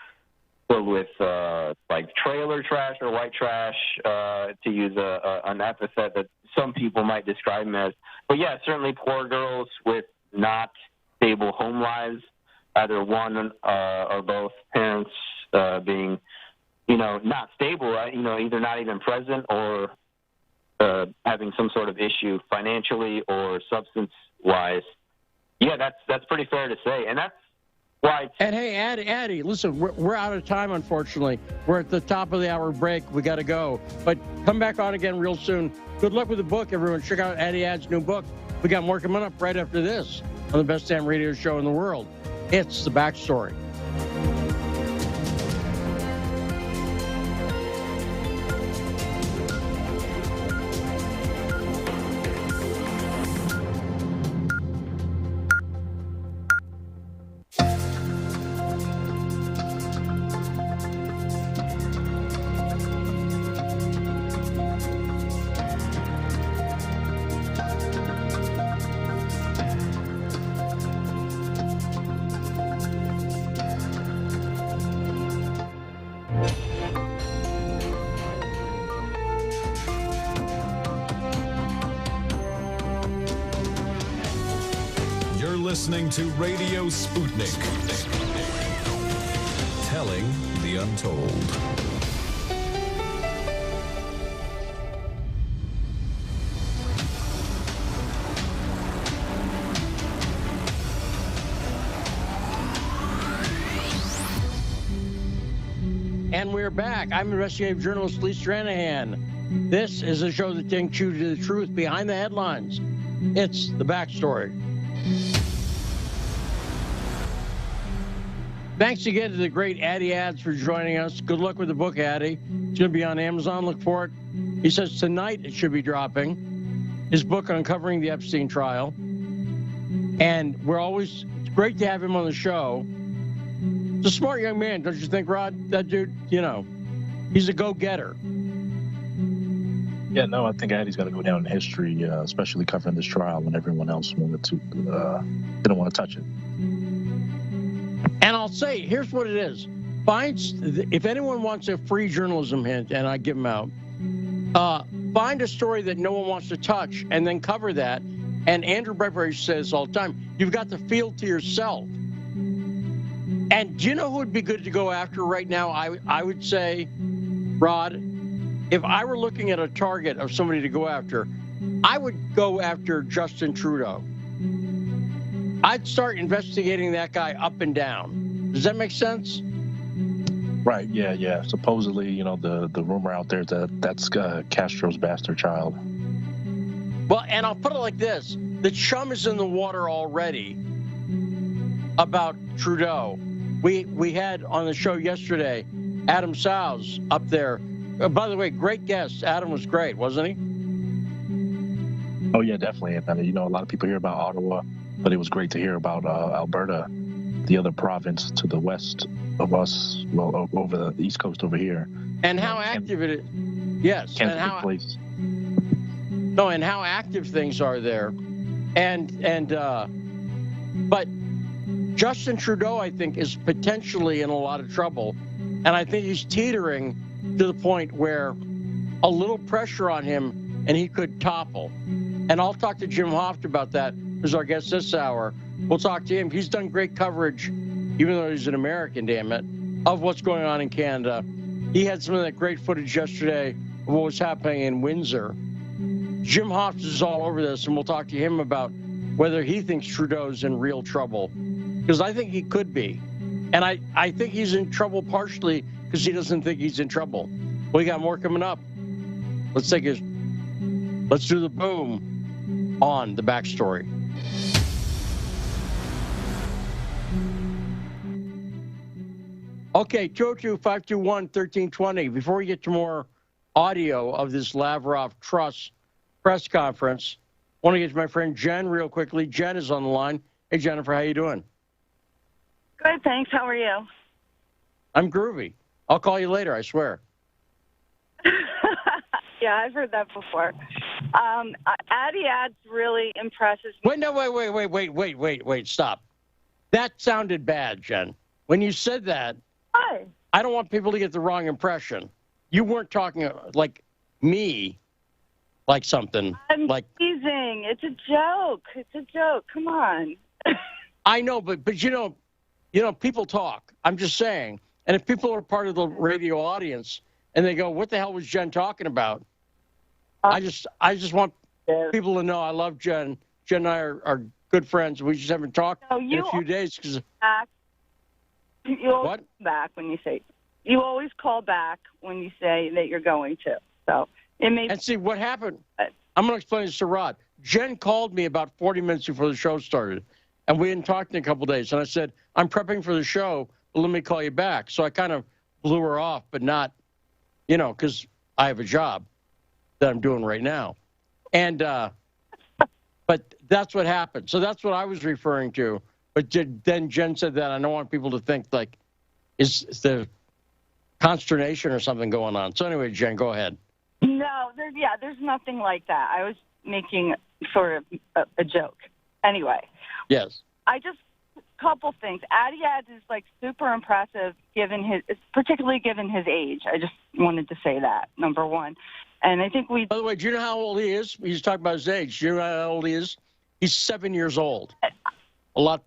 filled with like trailer trash or white trash, to use an epithet that some people might describe them as. But yeah, certainly poor girls with not stable home lives, either one or both parents being, not stable, right? Either not even present or having some sort of issue financially or substance-wise. Yeah, that's pretty fair to say, and that's why. And hey, Addie, listen, we're out of time, unfortunately. We're at the top of the hour break. We got to go, but come back on again real soon. Good luck with the book, everyone. Check out Addie Add's new book. We got more coming up right after this on the best damn radio show in the world. It's The Backstory. listening to Radio Sputnik. Telling the untold. And we're back. I'm investigative journalist Lee Stranahan. This is a show that takes you to the truth behind the headlines. It's The Backstory. Thanks again to the great Addy Ads for joining us. Good luck with the book, Addy. It's going to be on Amazon. Look for it. He says tonight it should be dropping. His book, Uncovering the Epstein Trial. And it's great to have him on the show. He's a smart young man, don't you think, Rod? That dude, he's a go-getter. Yeah, no, I think Addy's going to go down in history, especially covering this trial when everyone else didn't want to touch it. And I'll say, here's what it is. If anyone wants a free journalism hint, and I give them out, find a story that no one wants to touch and then cover that. And Andrew Breitbart says all the time, you've got the field to yourself. And do you know who would be good to go after right now? I would say, Rod, if I were looking at a target of somebody to go after, I would go after Justin Trudeau. I'd start investigating that guy up and down. Does that make sense? Right, yeah. Supposedly, the rumor out there that's Castro's bastard child. Well, and I'll put it like this. The chum is in the water already about Trudeau. We had on the show yesterday Adam Sowes up there. By the way, great guest. Adam was great, wasn't he? Oh, yeah, definitely. And, a lot of people hear about Ottawa, but it was great to hear about Alberta, the other province to the west of us, well, over the East Coast over here. And how active it is. Yes. And how active things are there. But Justin Trudeau, I think, is potentially in a lot of trouble. And I think he's teetering to the point where a little pressure on him and he could topple. And I'll talk to Jim Hoft about that, who's our guest this hour. We'll talk to him. He's done great coverage, even though he's an American, damn it, of what's going on in Canada. He had some of that great footage yesterday of what was happening in Windsor. Jim Hoft is all over this, and we'll talk to him about whether he thinks Trudeau's in real trouble. Because I think he could be. And I think he's in trouble partially because he doesn't think he's in trouble. We got more coming up. Let's do the boom on The Backstory. Okay, 202-521-1320. Before we get to more audio of this Lavrov Truss press conference, I want to get to my friend Jen real quickly. Jen is on the line. Hey, Jennifer, how you doing? Good, thanks. How are you? I'm groovy. I'll call you later, I swear. Yeah, I've heard that before. Addy Ads really impresses me. Wait, stop. That sounded bad, Jen. When you said that, Why? I don't want people to get the wrong impression. You weren't talking like me, like something. I'm teasing. It's a joke. Come on. I know, but people talk. I'm just saying. And if people are part of the radio audience and they go, what the hell was Jen talking about? I just want people to know I love Jen. Jen and I are good friends. We just haven't talked in a few days. You always call back when you say, you always call back when you say that you're going to. So it may. And see what happened. I'm going to explain this to Rod. Jen called me about 40 minutes before the show started, and we hadn't talked in a couple of days. And I said, I'm prepping for the show, but let me call you back. So I kind of blew her off, but not, because I have a job that I'm doing right now. And, but that's what happened. So that's what I was referring to. But then Jen said that. I don't want people to think like, is there consternation or something going on? So anyway, Jen, go ahead. No, there's nothing like that. I was making sort of a joke. Anyway. Yes. A couple things. Addy Ads is like super impressive particularly given his age. I just wanted to say that, number one. And I think by the way, do you know how old he is? He's talking about his age. Do you know how old he is? He's 7 years old. A lot.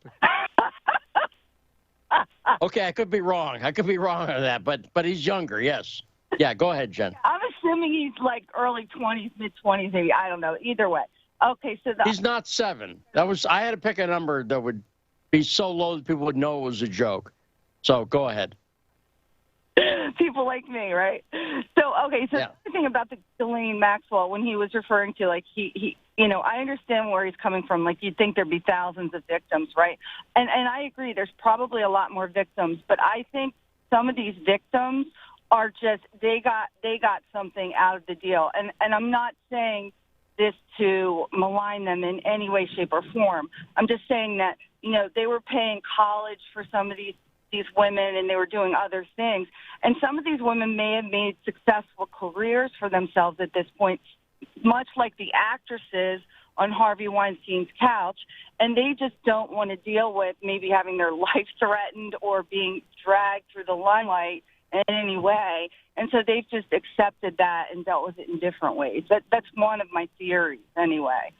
Okay, I could be wrong. I could be wrong on that, but he's younger. Yes. Yeah. Go ahead, Jen. I'm assuming he's like early 20s, mid 20s, maybe. I don't know. Either way. Okay, so he's not 7. I had to pick a number that would be so low that people would know it was a joke. So go ahead. People like me, right? So, okay, so the thing about the Ghislaine Maxwell, when he was referring to, like, he I understand where he's coming from. Like, you'd think there'd be thousands of victims, right? And I agree, there's probably a lot more victims, but I think some of these victims are just, they got something out of the deal. And I'm not saying this to malign them in any way, shape, or form. I'm just saying that, they were paying college for some of these women, and they were doing other things. And some of these women may have made successful careers for themselves at this point, much like the actresses on Harvey Weinstein's couch, and they just don't want to deal with maybe having their life threatened or being dragged through the limelight in any way. And so they've just accepted that and dealt with it in different ways. That's one of my theories anyway.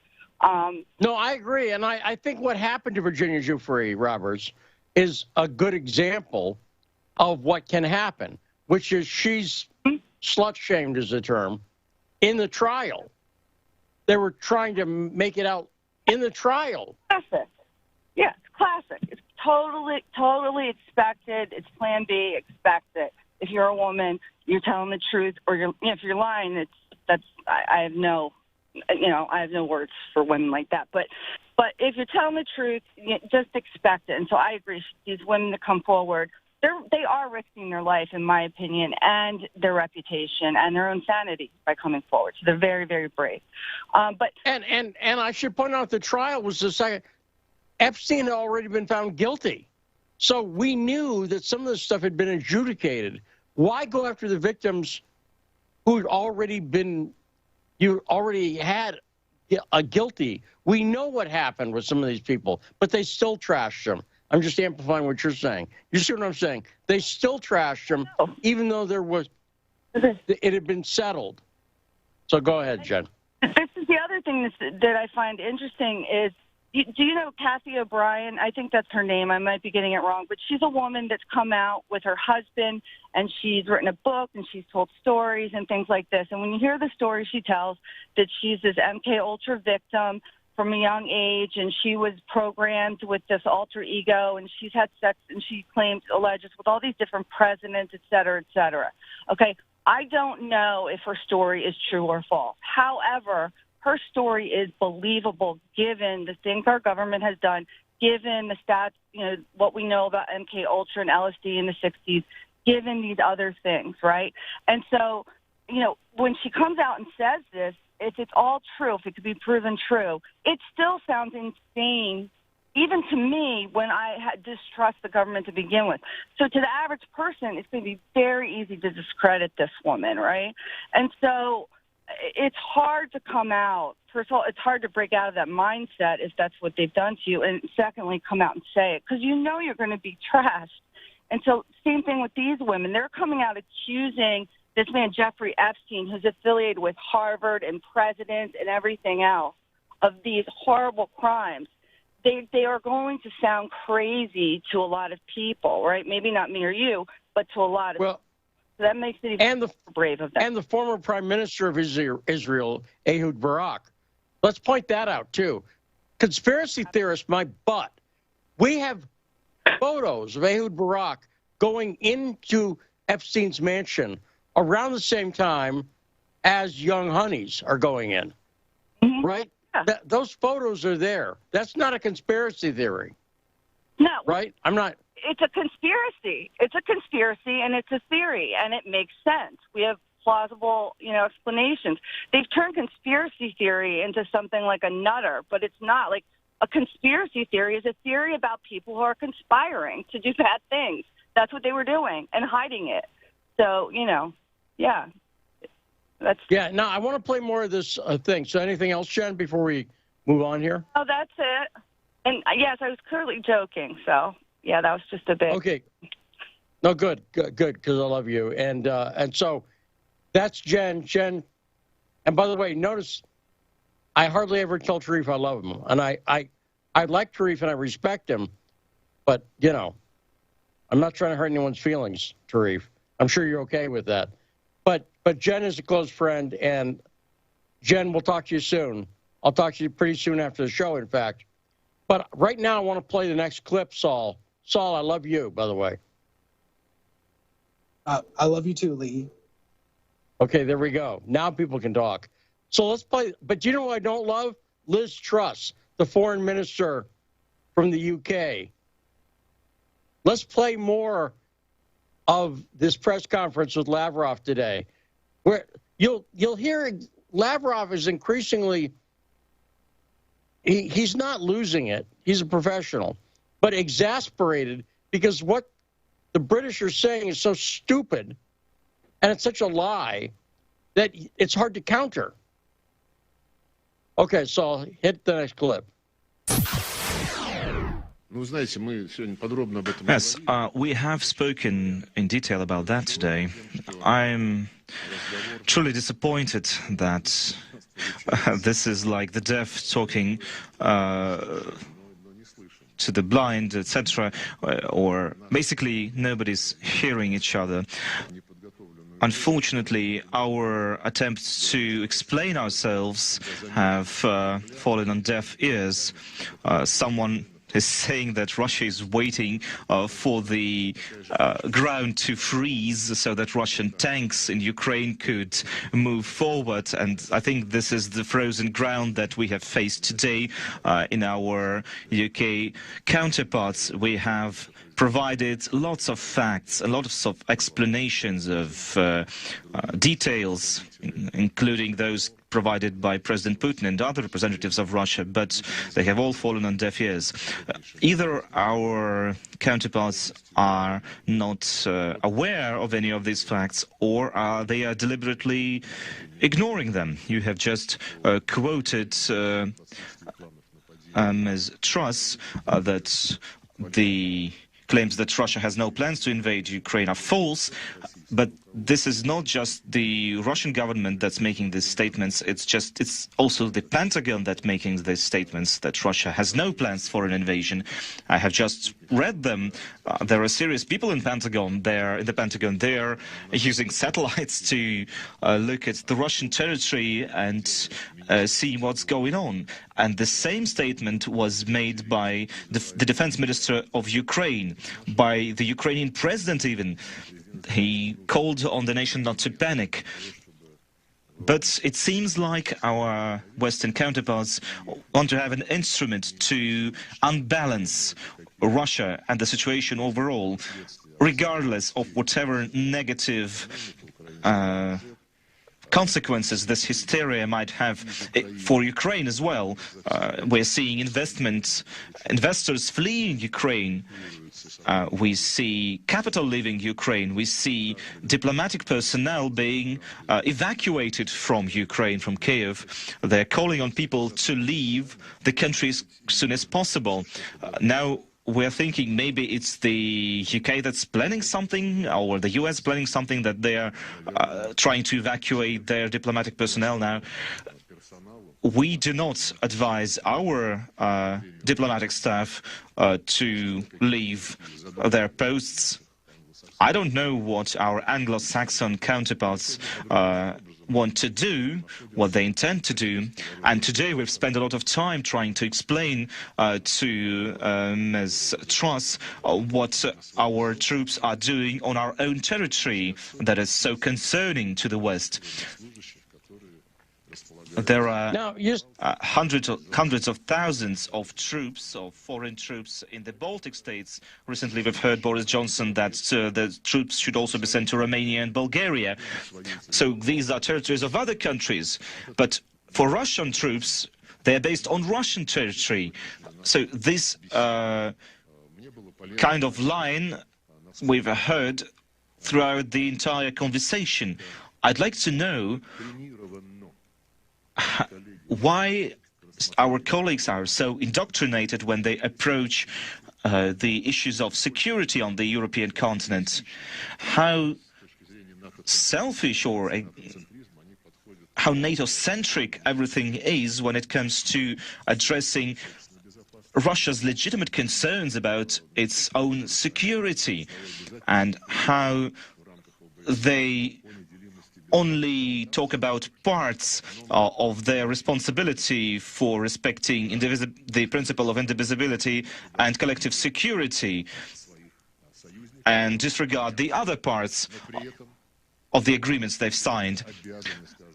No, I agree. And I think what happened to Virginia Giuffre Roberts is a good example of what can happen, which is she's slut-shamed is the term, in the trial. They were trying to make it out in the trial. Classic. Yeah, it's classic. It's totally expected. It's plan B, expect it. If you're a woman, you're telling the truth, or if you're lying, I have no words for women like that. But if you're telling the truth, just expect it. And so I agree. These women that come forward, they are risking their life, in my opinion, and their reputation and their own sanity by coming forward. So they're very, very brave. And I should point out the trial was the second. Epstein had already been found guilty. So we knew that some of this stuff had been adjudicated. Why go after the victims who had already been, you already had a guilty? We know what happened with some of these people, but they still trashed them. I'm just amplifying what you're saying. You see what I'm saying? They still trashed them, even though it had been settled. So go ahead, Jen. This is the other thing that I find interesting is, do you know Kathy O'Brien? I think that's her name. I might be getting it wrong, but she's a woman that's come out with her husband, and she's written a book, and she's told stories and things like this. And when you hear the story she tells, that she's this MK Ultra victim from a young age, and she was programmed with this alter ego, and she's had sex, and she alleges with all these different presidents, et cetera, et cetera. Okay, I don't know if her story is true or false. However, her story is believable given the things our government has done, given the stats, what we know about MK Ultra and LSD in the 60s, given these other things, right? And so, when she comes out and says this, if it's all true, if it could be proven true, it still sounds insane, even to me, when I distrust the government to begin with. So to the average person, it's going to be very easy to discredit this woman, right? And so it's hard to come out. First of all, it's hard to break out of that mindset if that's what they've done to you. And secondly, come out and say it, because you're going to be trashed. And so same thing with these women. They're coming out accusing this man, Jeffrey Epstein, who's affiliated with Harvard and presidents and everything else, of these horrible crimes. They are going to sound crazy to a lot of people, right? Maybe not me or you, but to a lot of people. So that makes it even more brave of them. And the former prime minister of Israel, Ehud Barak. Let's point that out, too. Conspiracy theorists, my butt. We have photos of Ehud Barak going into Epstein's mansion around the same time as young honeys are going in, right? Yeah. Those photos are there. That's not a conspiracy theory. No. Right? I'm not. It's a conspiracy. It's a conspiracy, and it's a theory, and it makes sense. We have plausible, explanations. They've turned conspiracy theory into something like a nutter, but it's not. Like, a conspiracy theory is a theory about people who are conspiring to do bad things. That's what they were doing and hiding it. So, yeah. Now, I want to play more of this thing. So anything else, Jen, before we move on here? Oh, that's it. And, yes, I was clearly joking. So, yeah, that was just a bit. Okay. No, good, because I love you. And so that's Jen. Jen, and by the way, notice I hardly ever tell Sharif I love him. And I I like Tarif and I respect him, but, you know, I'm not trying to hurt anyone's feelings, Tarif. I'm sure you're okay with that. But Jen is a close friend, and Jen, we'll talk to you soon. I'll talk to you pretty soon after the show, in fact. But right now, I want to play the next clip, Saul. Saul, I love you, by the way. I love you too, Lee. Okay, there we go. Now people can talk. So let's play. But you know what I don't love? Liz Truss, the foreign minister from the UK. Let's play more of this press conference with Lavrov today, where you'll hear Lavrov is increasingly, he's not losing it. He's a professional, but exasperated because what the British are saying is so stupid and it's such a lie that it's hard to counter. Okay, so hit the next clip. Yes, we have spoken in detail about that today. I'm truly disappointed that this is like the deaf talking to the blind, etc., or basically nobody's hearing each other. Unfortunately, our attempts to explain ourselves have fallen on deaf ears. Someone is saying that Russia is waiting for the ground to freeze so that Russian tanks in Ukraine could move forward. And I think this is the frozen ground that we have faced today in our UK counterparts. We have provided lots of facts, a lot of explanations of details, including those provided by President Putin and other representatives of Russia, but they have all fallen on deaf ears. Either our counterparts are not aware of any of these facts, or they are deliberately ignoring them. You have just quoted Ms. Truss that the claims that Russia has no plans to invade Ukraine are false, but this is not just the Russian government that's making these statements, it's also the Pentagon that's making these statements that Russia has no plans for an invasion. I have just read them. There are serious people in the Pentagon. They're using satellites to look at the Russian territory and see what's going on. And the same statement was made by the defense minister of Ukraine, by the Ukrainian president even. He called on the nation not to panic. But it seems like our Western counterparts want to have an instrument to unbalance Russia and the situation overall, regardless of whatever negative consequences this hysteria might have for Ukraine as well. We're seeing investors fleeing Ukraine. We see capital leaving Ukraine. We see diplomatic personnel being evacuated from Ukraine, from Kiev. They're calling on people to leave the country as soon as possible. Now, we're thinking maybe it's the UK that's planning something, or the US planning something, that they're trying to evacuate their diplomatic personnel now. We do not advise our diplomatic staff to leave their posts. I don't know what our Anglo-Saxon counterparts want to do, what they intend to do. And today we've spent a lot of time trying to explain to Ms. Truss what our troops are doing on our own territory that is so concerning to the West. There are hundreds of thousands of troops, of foreign troops in the Baltic states. Recently we've heard Boris Johnson that the troops should also be sent to Romania and Bulgaria. So these are territories of other countries. But for Russian troops, they're based on Russian territory. So this kind of line we've heard throughout the entire conversation. I'd like to know why our colleagues are so indoctrinated when they approach the issues of security on the European continent. How selfish or how NATO-centric everything is when it comes to addressing Russia's legitimate concerns about its own security and how they only talk about parts of their responsibility for respecting the principle of indivisibility and collective security, and disregard the other parts of the agreements they've signed,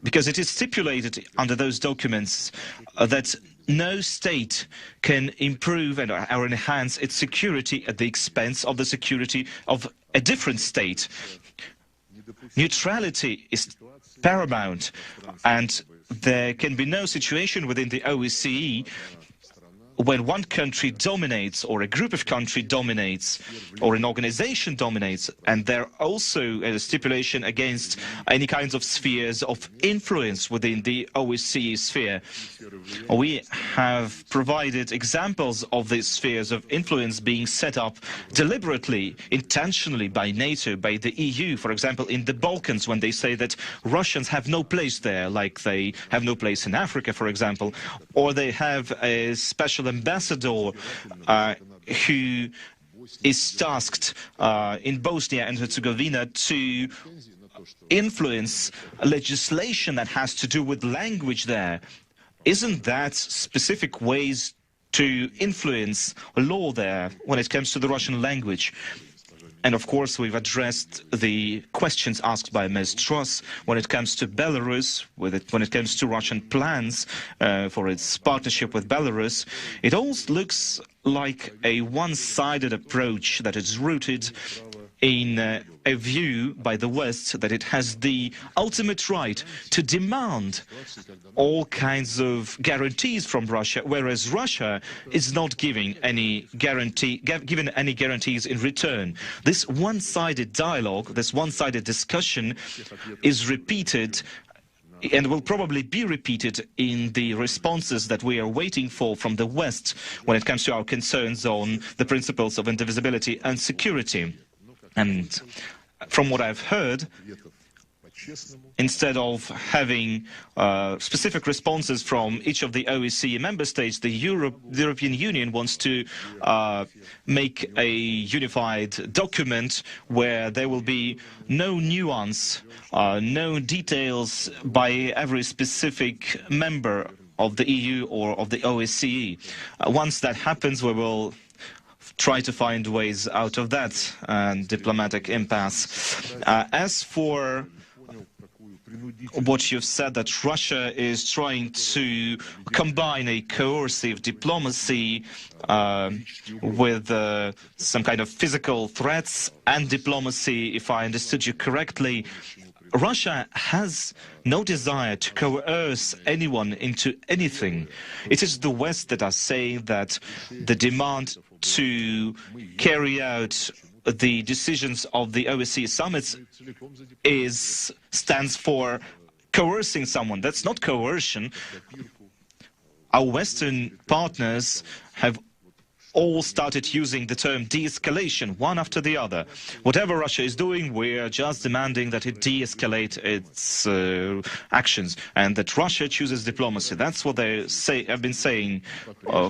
because it is stipulated under those documents that no state can improve or enhance its security at the expense of the security of a different state. Neutrality is paramount, and there can be no situation within the OSCE when one country dominates, or a group of countries dominates, or an organization dominates, and there also a stipulation against any kinds of spheres of influence within the OSCE sphere. We have provided examples of these spheres of influence being set up deliberately, intentionally by NATO, by the EU, for example, in the Balkans, when they say that Russians have no place there, like they have no place in Africa, for example, or they have a special ambassador who is tasked in Bosnia and Herzegovina to influence legislation that has to do with language there. Isn't that specific ways to influence law there when it comes to the Russian language? And of course, we've addressed the questions asked by Ms. Truss when it comes to Belarus, when it comes to Russian plans for its partnership with Belarus. It all looks like a one-sided approach that is rooted in a view by the West that it has the ultimate right to demand all kinds of guarantees from Russia, whereas Russia is not giving any guarantees in return. This one-sided dialogue, this one-sided discussion is repeated and will probably be repeated in the responses that we are waiting for from the West when it comes to our concerns on the principles of indivisibility and security. And from what I've heard, instead of having specific responses from each of the OSCE member states, the European Union wants to make a unified document where there will be no nuance, no details by every specific member of the EU or of the OSCE. Once that happens, we will try to find ways out of that diplomatic impasse. As for what you've said, that Russia is trying to combine a coercive diplomacy with some kind of physical threats and diplomacy, if I understood you correctly, Russia has no desire to coerce anyone into anything. It is the West that are saying that the demand to carry out the decisions of the OSCE summits stands for coercing someone. That's not coercion. Our Western partners have all started using the term de-escalation, one after the other. Whatever Russia is doing, we are just demanding that it de-escalate its actions, and that Russia chooses diplomacy. That's what they have been saying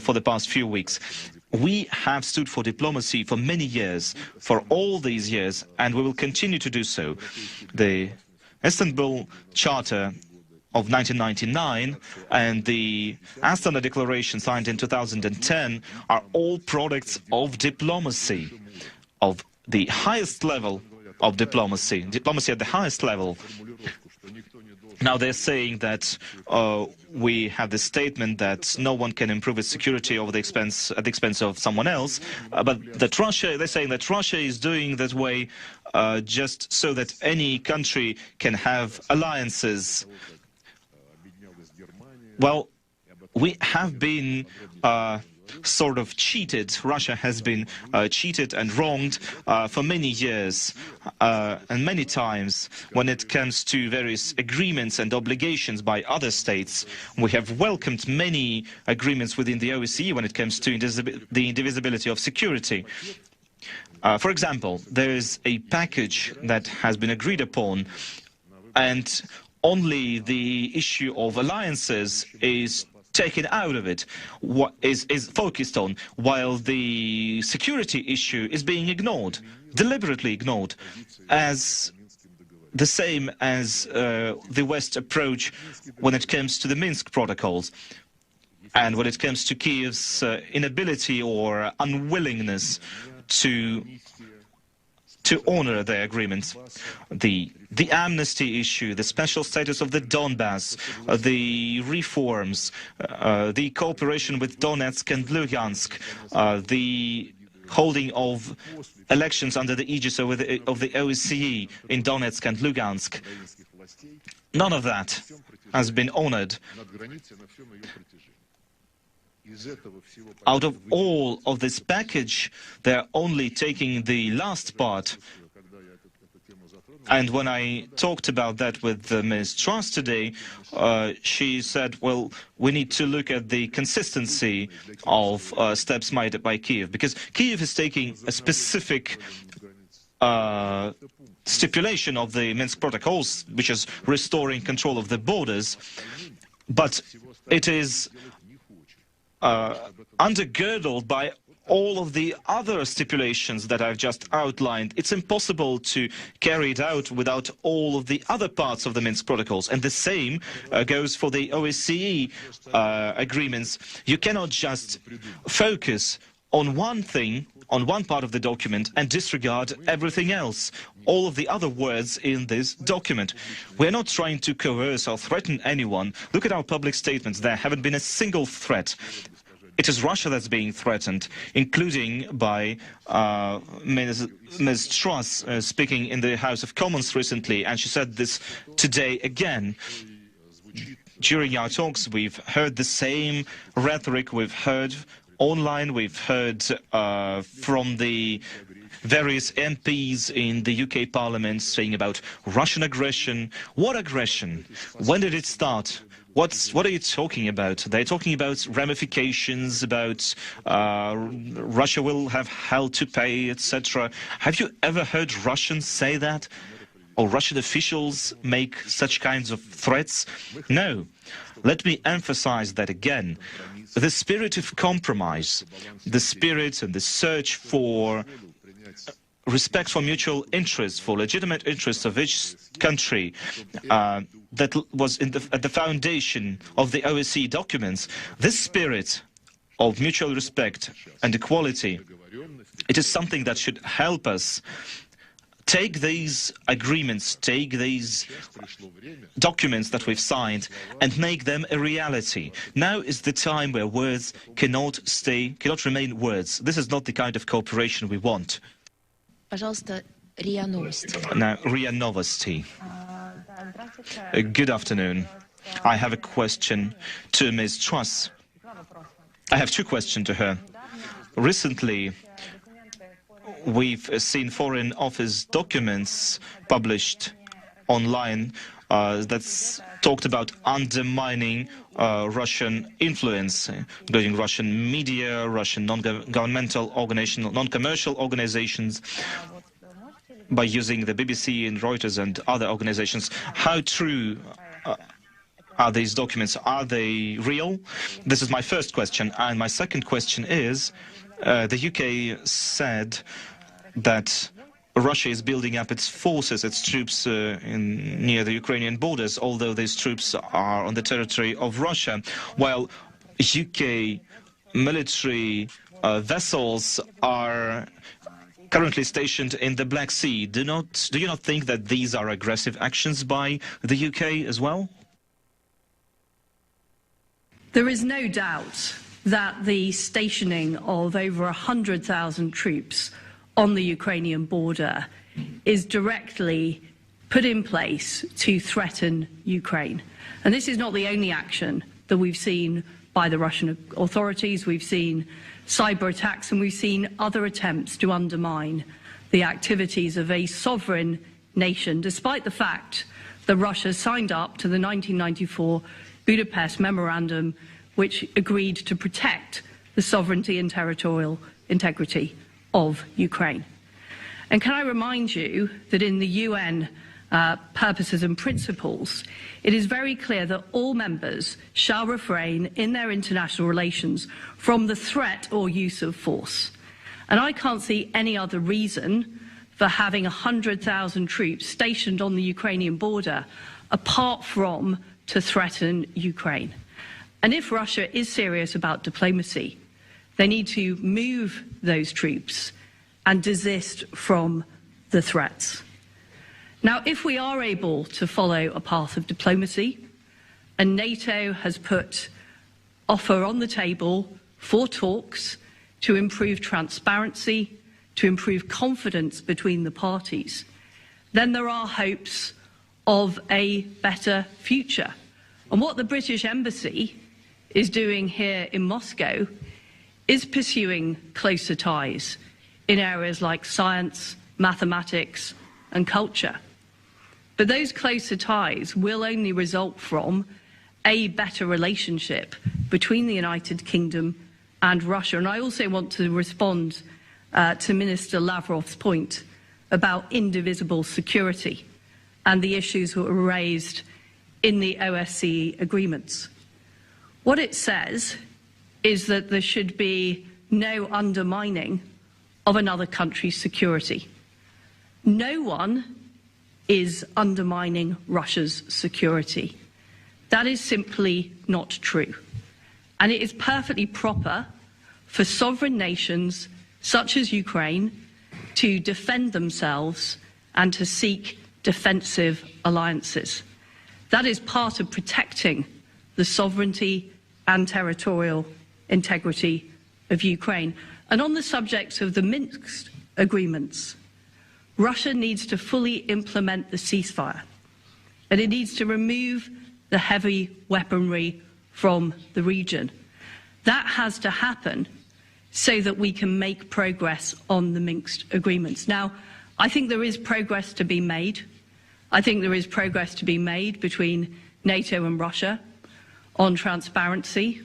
for the past few weeks. We have stood for diplomacy for many years, for all these years, and we will continue to do so. The Istanbul Charter of 1999 and the Astana Declaration signed in 2010 are all products of diplomacy, of the highest level of diplomacy at the highest level. Now they're saying that we have this statement that no one can improve its security at the expense of someone else, but that they're saying that Russia is doing that way just so that any country can have alliances. Well, we have been sort of cheated. Russia has been cheated and wronged for many years and many times when it comes to various agreements and obligations by other states. We have welcomed many agreements within the OSCE when it comes to the indivisibility of security. For example, there is a package that has been agreed upon, and only the issue of alliances is taken out of it, what is focused on, while the security issue is being ignored, deliberately ignored, as the same as the West approach when it comes to the Minsk protocols and when it comes to Kyiv's inability or unwillingness to honor their agreements. The amnesty issue, the special status of the Donbass, the reforms, the cooperation with Donetsk and Luhansk, the holding of elections under the aegis of the OSCE in Donetsk and Lugansk. None of that has been honored. Out of all of this package, they're only taking the last part. And when I talked about that with Ms. Truss today, she said, well, we need to look at the consistency of steps made by Kyiv, because Kyiv is taking a specific stipulation of the Minsk protocols, which is restoring control of the borders, but it is undergirdled by all of the other stipulations that I've just outlined. It's impossible to carry it out without all of the other parts of the Minsk protocols. And the same goes for the OSCE agreements. You cannot just focus on one thing, on one part of the document, and disregard everything else, all of the other words in this document. We're not trying to coerce or threaten anyone. Look at our public statements. There haven't been a single threat. It is Russia that's being threatened, including by Ms. Truss speaking in the House of Commons recently, and she said this today again. During our talks, we've heard the same rhetoric we've heard online, we've heard from the various MPs in the UK Parliament saying about Russian aggression. What aggression? When did it start? What are you talking about? They're talking about ramifications, about Russia will have hell to pay, etc. Have you ever heard Russians say that? Or Russian officials make such kinds of threats? No. Let me emphasize that again. The spirit of compromise, the spirit and the search for respect for mutual interests, for legitimate interests of each country, that was at the foundation of the OSCE documents, this spirit of mutual respect and equality, it is something that should help us take these agreements, take these documents that we've signed and make them a reality. Now is the time where words cannot remain words. This is not the kind of cooperation we want. Пожалуйста, РИА Новости. Now, RIA Novosti. Good afternoon. I have a question to Ms. Truss. I have two questions to her. Recently, we've seen Foreign Office documents published online that's talked about undermining Russian influence, including Russian media, Russian non-governmental organizations, non-commercial organizations, by using the BBC and Reuters and other organizations. How true are these documents? Are they real? This is my first question. And my second question is, the UK said that Russia is building up its forces, its troops near the Ukrainian borders, although these troops are on the territory of Russia, while UK military vessels are currently stationed in the Black Sea. Do you not think that these are aggressive actions by the UK as well? There is no doubt that the stationing of over 100,000 troops on the Ukrainian border is directly put in place to threaten Ukraine. And this is not the only action that we've seen by the Russian authorities. We've seen cyber attacks and we've seen other attempts to undermine the activities of a sovereign nation, despite the fact that Russia signed up to the 1994 Budapest Memorandum, which agreed to protect the sovereignty and territorial integrity of Ukraine. And can I remind you that in the UN purposes and principles, it is very clear that all members shall refrain in their international relations from the threat or use of force. And I can't see any other reason for having 100,000 troops stationed on the Ukrainian border apart from to threaten Ukraine. And if Russia is serious about diplomacy, they need to move those troops and desist from the threats. Now, if we are able to follow a path of diplomacy, and NATO has put offer on the table for talks to improve transparency, to improve confidence between the parties, then there are hopes of a better future. And what the British Embassy is doing here in Moscow is pursuing closer ties in areas like science, mathematics, and culture. But those closer ties will only result from a better relationship between the United Kingdom and Russia. And I also want to respond to Minister Lavrov's point about indivisible security and the issues that were raised in the OSCE agreements. What it says is that there should be no undermining of another country's security. No one is undermining Russia's security. That is simply not true. And it is perfectly proper for sovereign nations such as Ukraine to defend themselves and to seek defensive alliances. That is part of protecting the sovereignty and territorial integrity of Ukraine. And on the subject of the Minsk agreements, Russia needs to fully implement the ceasefire, and it needs to remove the heavy weaponry from the region. That has to happen so that we can make progress on the Minsk agreements. Now, I think there is progress to be made. I think there is progress to be made between NATO and Russia on transparency,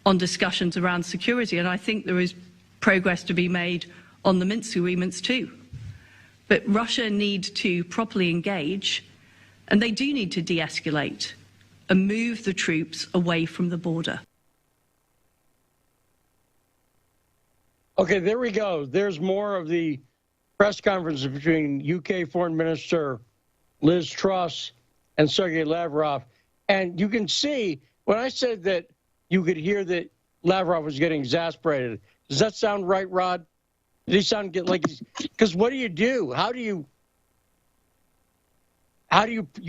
on discussions around security, and I think there is progress to be made on the Minsk agreements too. But Russia needs to properly engage, and they do need to de-escalate and move the troops away from the border. Okay, there we go. There's more of the press conference between UK Foreign Minister Liz Truss and Sergei Lavrov. And you can see, when I said that you could hear that Lavrov was getting exasperated, does that sound right, Rod? Did he sound like he's, because what do? How do you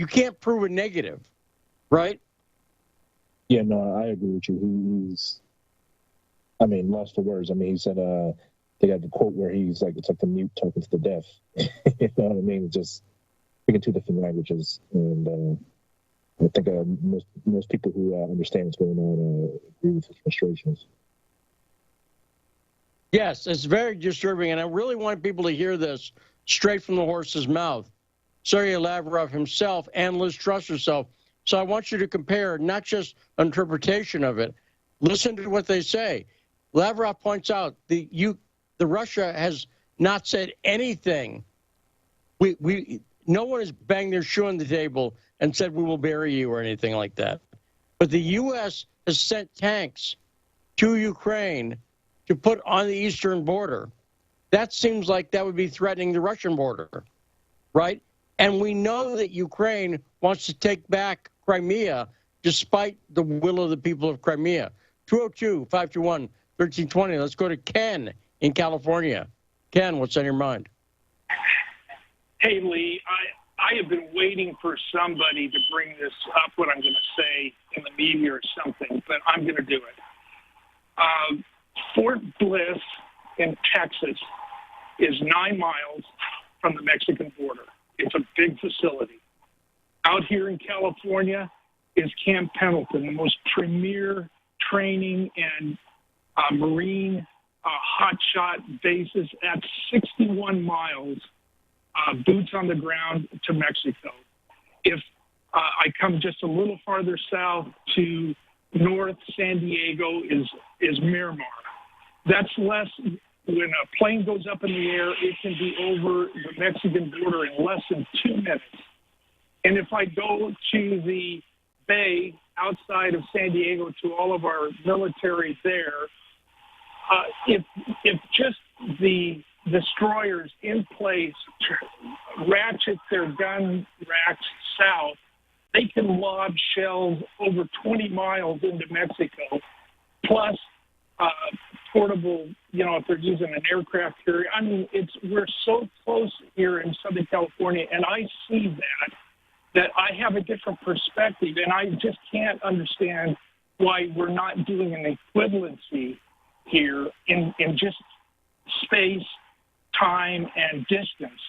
can't prove a negative, right? Yeah, no, I agree with you. He's, lost for words. He said, they got the quote where he's like, it's like the mute talking to the deaf. You know what I mean? Just speaking two different languages. And I think most people who understand what's going on agree with his frustrations. Yes, it's very disturbing, and I really want people to hear this straight from the horse's mouth. Sergei Lavrov himself and Liz Truss herself. So I want you to compare not just interpretation of it. Listen to what they say. Lavrov points out the Russia has not said anything. No one has banged their shoe on the table and said we will bury you or anything like that. But the U.S. has sent tanks to Ukraine to put on the eastern border. That seems like that would be threatening the Russian border, right? And we know that Ukraine wants to take back Crimea despite the will of the people of Crimea. 202-521-1320. Let's go to Ken in California. Ken, what's on your mind? Hey, Lee, I have been waiting for somebody to bring this up, what I'm going to say in the media or something, but I'm going to do it. Fort Bliss in Texas is 9 miles from the Mexican border. It's a big facility. Out here in California is Camp Pendleton, the most premier training and marine hotshot bases at 61 miles, boots on the ground to Mexico. If I come just a little farther south to North San Diego is Miramar. That's less, when a plane goes up in the air, it can be over the Mexican border in less than 2 minutes. And if I go to the bay outside of San Diego to all of our military there, if just the destroyers in place ratchet their gun racks south, they can lob shells over 20 miles into Mexico, plus portable, if they're using an aircraft carrier. I mean, we're so close here in Southern California, and I see that I have a different perspective, and I just can't understand why we're not doing an equivalency here in just space, time, and distance.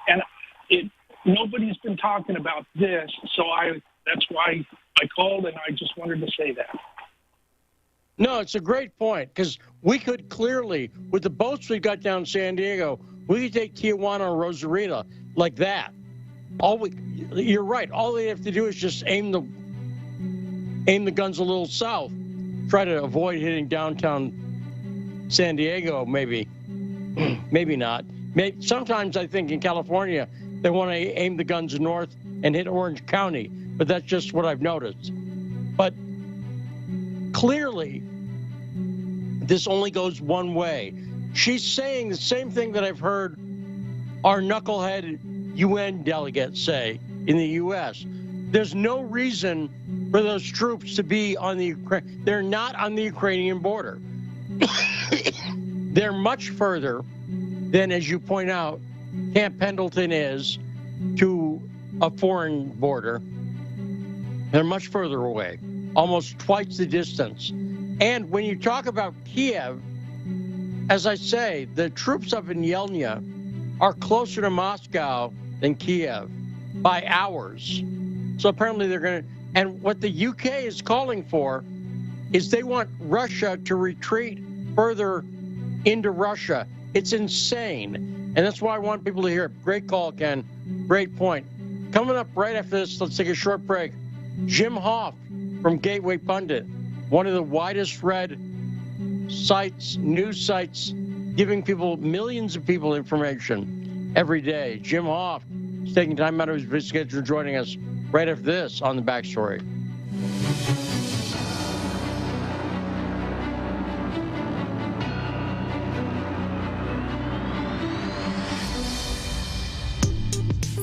And nobody's been talking about this, so that's why I called, and I just wanted to say that. No, it's a great point, because we could clearly, with the boats we got down San Diego, we could take Tijuana or Rosarita like that. You're right. All they have to do is just aim the guns a little south, try to avoid hitting downtown San Diego. Maybe not. Sometimes I think in California they want to aim the guns north and hit Orange County, but that's just what I've noticed. But clearly, this only goes one way. She's saying the same thing that I've heard our knucklehead UN delegates say in the U.S. There's no reason for those troops to be on the Ukraine. They're not on the Ukrainian border. They're much further than, as you point out, Camp Pendleton is to a foreign border. They're much further away, almost twice the distance. And when you talk about Kiev, as I say, the troops up in Yelnya are closer to Moscow than Kiev by hours. So apparently they're going to, and what the UK is calling for is they want Russia to retreat further into Russia. It's insane. And that's why I want people to hear it. Great call, Ken. Great point. Coming up right after this, let's take a short break. Jim Hoft from Gateway Pundit, one of the widest read sites, news sites, giving people, millions of people, information every day. Jim Hoft is taking time out of his busy schedule, joining us right after this on The Backstory.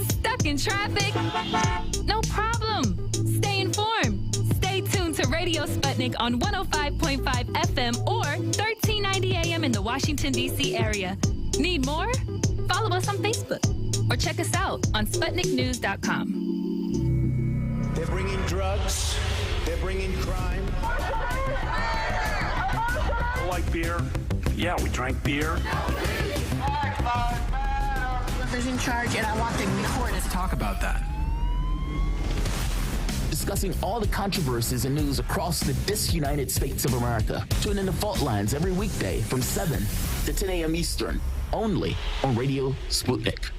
Stuck in traffic? No problem. Stay informed. Stay tuned to Radio Sputnik on 105.5 FM or 1390 AM in the Washington, D.C. area. Need more? Follow us on Facebook or check us out on SputnikNews.com. They're bringing drugs. They're bringing crime. I like beer. Yeah, we drank beer. Whoever's in charge, and I want them recorded. Let's talk about that. Discussing all the controversies and news across the disunited states of America. Tune in to Fault Lines every weekday from 7 to 10 a.m. Eastern, only on Radio Sputnik.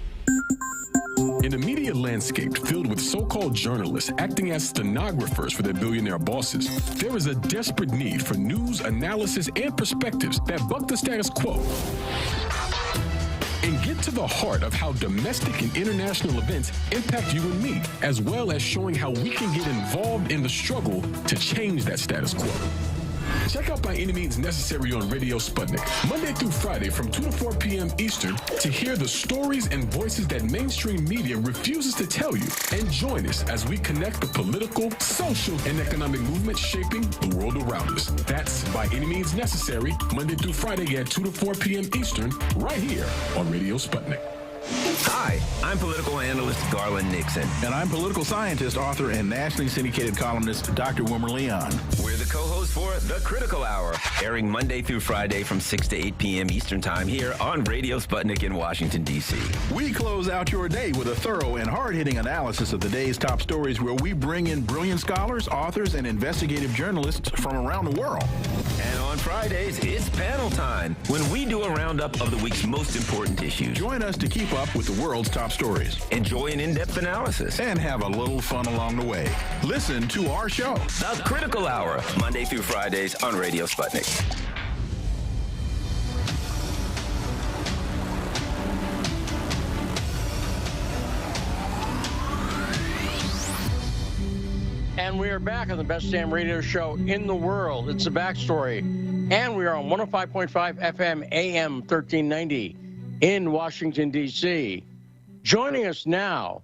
In a media landscape filled with so-called journalists acting as stenographers for their billionaire bosses, there is a desperate need for news, analysis, and perspectives that buck the status quo and get to the heart of how domestic and international events impact you and me, as well as showing how we can get involved in the struggle to change that status quo. Check out By Any Means Necessary on Radio Sputnik, Monday through Friday from 2 to 4 p.m. Eastern, to hear the stories and voices that mainstream media refuses to tell you. And join us as we connect the political, social, and economic movements shaping the world around us. That's By Any Means Necessary, Monday through Friday at 2 to 4 p.m. Eastern, right here on Radio Sputnik. Hi, I'm political analyst Garland Nixon. And I'm political scientist, author, and nationally syndicated columnist Dr. Wilmer Leon. We're the co-hosts for The Critical Hour, airing Monday through Friday from 6 to 8 p.m. Eastern Time here on Radio Sputnik in Washington, D.C. We close out your day with a thorough and hard-hitting analysis of the day's top stories, where we bring in brilliant scholars, authors, and investigative journalists from around the world. And on Fridays, it's panel time, when we do a roundup of the week's most important issues. Join us to keep up with the world's top stories. Enjoy an in-depth analysis. And have a little fun along the way. Listen to our show, The Critical Hour, Monday through Fridays on Radio Sputnik. And we are back on the best damn radio show in the world. It's The Backstory. And we are on 105.5 FM AM 1390 in Washington, D.C. Joining us now,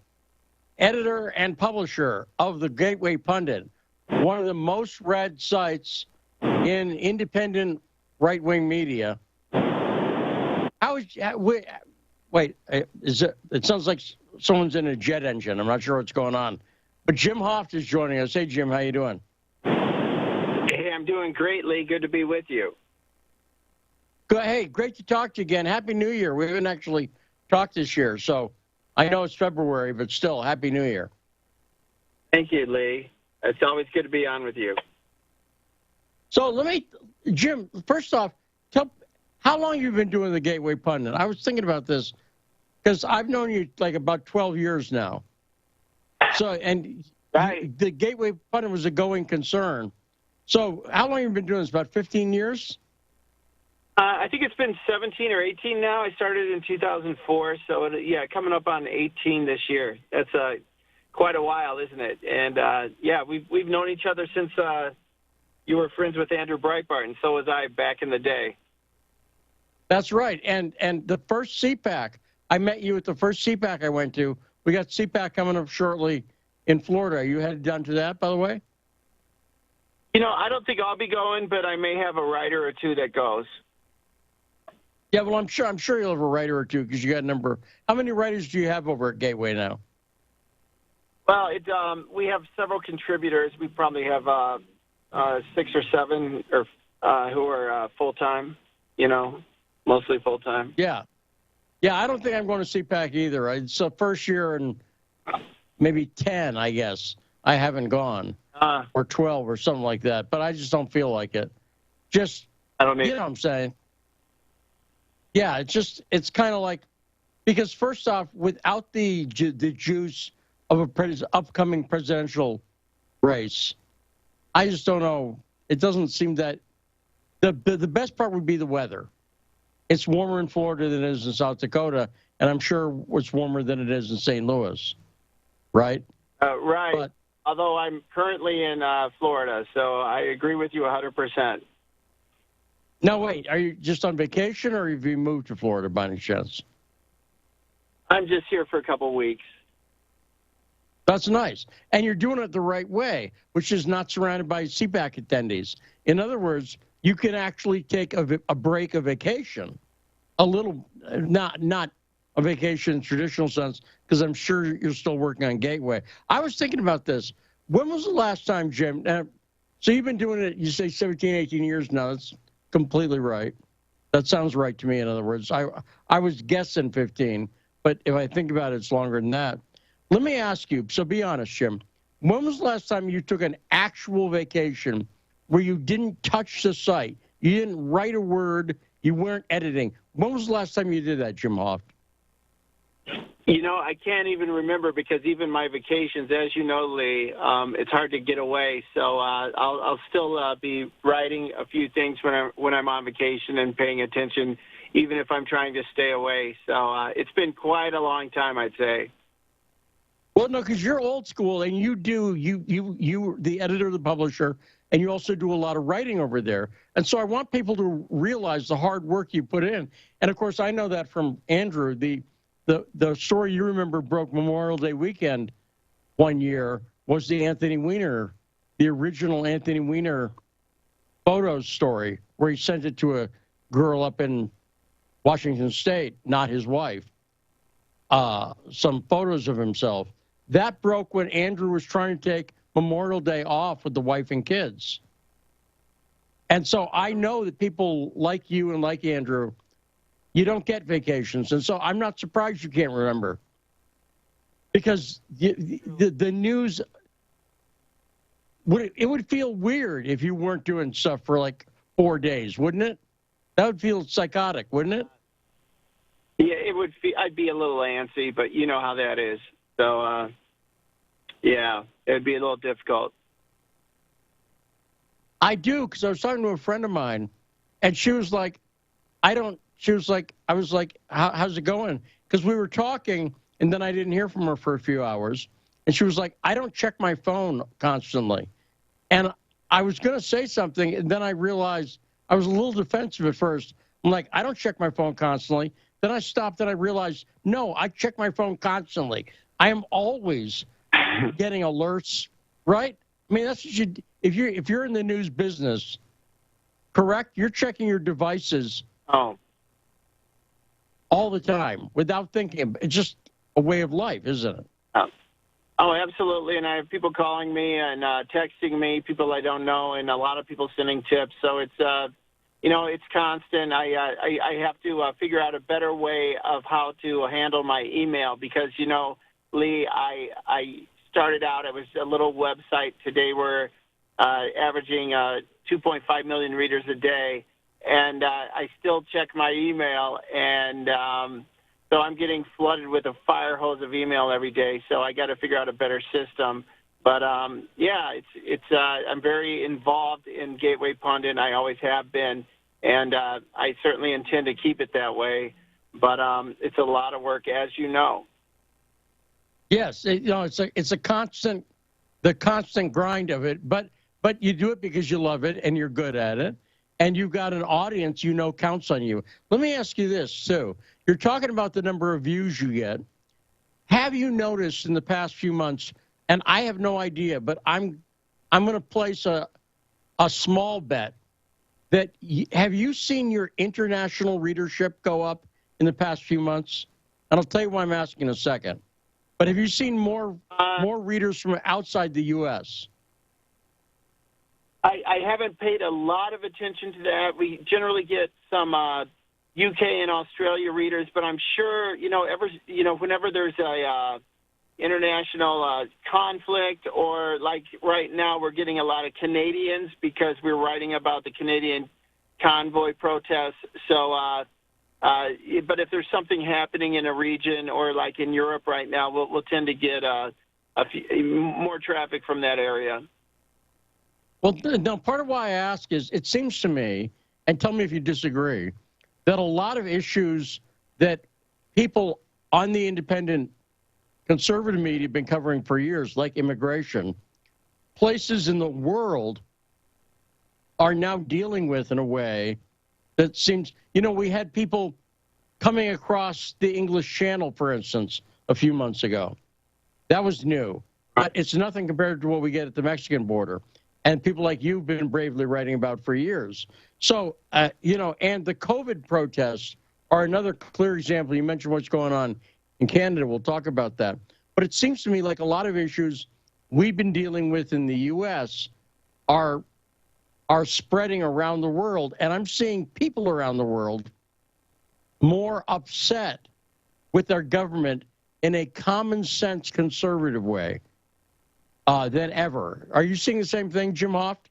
editor and publisher of the Gateway Pundit, one of the most read sites in independent right-wing media. Wait, it sounds like someone's in a jet engine. I'm not sure what's going on. But Jim Hoft is joining us. Hey, Jim, how you doing? Hey, I'm doing great, Lee. Good to be with you. Good. Hey, great to talk to you again. Happy New Year. We haven't actually talked this year, so I know it's February, but still, Happy New Year. Thank you, Lee. It's always good to be on with you. So Jim, first off, how long you've been doing the Gateway Pundit? I was thinking about this because I've known you like about 12 years now. So, and the Gateway Pundit was a going concern. So how long have you been doing this? About 15 years? I think it's been 17 or 18 now. I started in 2004. So, coming up on 18 this year. That's quite a while, isn't it? And, we've known each other since you were friends with Andrew Breitbart, and so was I back in the day. That's right. And the first CPAC, I met you at the first CPAC I went to. We got CPAC coming up shortly in Florida. Are you headed down to that, by the way? I don't think I'll be going, but I may have a writer or two that goes. Yeah, well, I'm sure you'll have a writer or two because you got a number. How many writers do you have over at Gateway now? Well, we have several contributors. We probably have 6 or 7 who are full-time, mostly full-time. Yeah. Yeah, I don't think I'm going to CPAC either. It's the first year in maybe 10, I guess. I haven't gone. Or 12 or something like that. But I just don't feel like it. I don't need. You know what I'm saying? Yeah, it's kind of like, because first off, without the juice of a upcoming presidential race, I just don't know. It doesn't seem that the best part would be the weather. It's warmer in Florida than it is in South Dakota, and I'm sure it's warmer than it is in St. Louis, right? Right. But, although I'm currently in Florida, so I agree with you 100%. Now, wait, are you just on vacation, or have you moved to Florida by any chance? I'm just here for a couple weeks. That's nice. And you're doing it the right way, which is not surrounded by CPAC attendees. In other words, you can actually take a break, a vacation, a little, not a vacation in traditional sense, because I'm sure you're still working on Gateway. I was thinking about this. When was the last time, Jim? So you've been doing it, you say 17, 18 years now. That's completely right. That sounds right to me, in other words. I was guessing 15, but if I think about it, it's longer than that. Let me ask you, so be honest, Jim. When was the last time you took an actual vacation where you didn't touch the site, you didn't write a word, you weren't editing? When was the last time you did that, Jim Hoft? I can't even remember, because even my vacations, as you know, Lee, it's hard to get away. So I'll still be writing a few things when I'm on vacation and paying attention, even if I'm trying to stay away. So it's been quite a long time, I'd say. Well, no, because you're old school, and you the editor, the publisher, and you also do a lot of writing over there. And so I want people to realize the hard work you put in. And, of course, I know that from Andrew. The story you remember broke Memorial Day weekend one year was the Anthony Weiner, the original Anthony Weiner photos story, where he sent it to a girl up in Washington State, not his wife, some photos of himself. That broke when Andrew was trying to take Memorial Day off with the wife and kids. And so I know that people like you and like Andrew, you don't get vacations. And so I'm not surprised you can't remember. Because the news, it would feel weird if you weren't doing stuff for like 4 days, wouldn't it? That would feel psychotic, wouldn't it? Yeah, it would. I'd be a little antsy, but you know how that is. So, yeah, it would be a little difficult. I do, because I was talking to a friend of mine, and she was like, I was like, how's it going? Because we were talking, and then I didn't hear from her for a few hours. And she was like, I don't check my phone constantly. And I was going to say something, and then I realized I was a little defensive at first. I'm like, I don't check my phone constantly. Then I stopped and I realized, no, I check my phone constantly. I am always getting alerts, right? I mean, that's what you, if you're in the news business, correct? You're checking your devices all the time without thinking. It's just a way of life, isn't it? Oh, absolutely. And I have people calling me and texting me, people I don't know, and a lot of people sending tips. So it's, it's constant. I have to figure out a better way of how to handle my email because, Lee, I started out, it was a little website. Today we're averaging 2.5 million readers a day. And I still check my email, and so I'm getting flooded with a fire hose of email every day. So I got to figure out a better system. But I'm very involved in Gateway Pundit. I always have been, and I certainly intend to keep it that way. But it's a lot of work, as you know. Yes, it's a constant grind of it. But you do it because you love it and you're good at it. And you've got an audience counts on you. Let me ask you this, too. You're talking about the number of views you get. Have you noticed in the past few months, and I have no idea, but I'm going to place a small bet, that have you seen your international readership go up in the past few months? And I'll tell you why I'm asking in a second. But have you seen more readers from outside the U.S.? I haven't paid a lot of attention to that. We generally get some UK and Australia readers, but I'm sure, whenever there's a international conflict, or like right now we're getting a lot of Canadians because we're writing about the Canadian convoy protests. So, but if there's something happening in a region or like in Europe right now, we'll tend to get more traffic from that area. Well, no, part of why I ask is it seems to me, and tell me if you disagree, that a lot of issues that people on the independent conservative media have been covering for years, like immigration, places in the world are now dealing with in a way that seems, we had people coming across the English Channel, for instance, a few months ago. That was new. But it's nothing compared to what we get at the Mexican border. And people like you've been bravely writing about for years. So, and the COVID protests are another clear example. You mentioned what's going on in Canada. We'll talk about that. But it seems to me like a lot of issues we've been dealing with in the U.S. are spreading around the world. And I'm seeing people around the world more upset with their government in a common sense conservative way than ever. Are you seeing the same thing, Jim Hoft?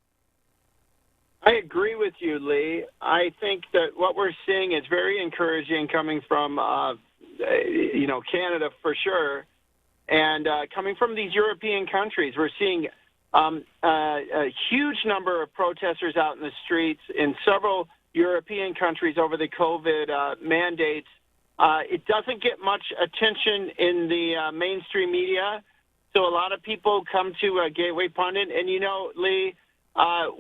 I agree with you, Lee. I think that what we're seeing is very encouraging coming from, Canada for sure, and coming from these European countries. We're seeing a huge number of protesters out in the streets in several European countries over the COVID mandates. It doesn't get much attention in the mainstream media. So a lot of people come to Gateway Pundit, and Lee,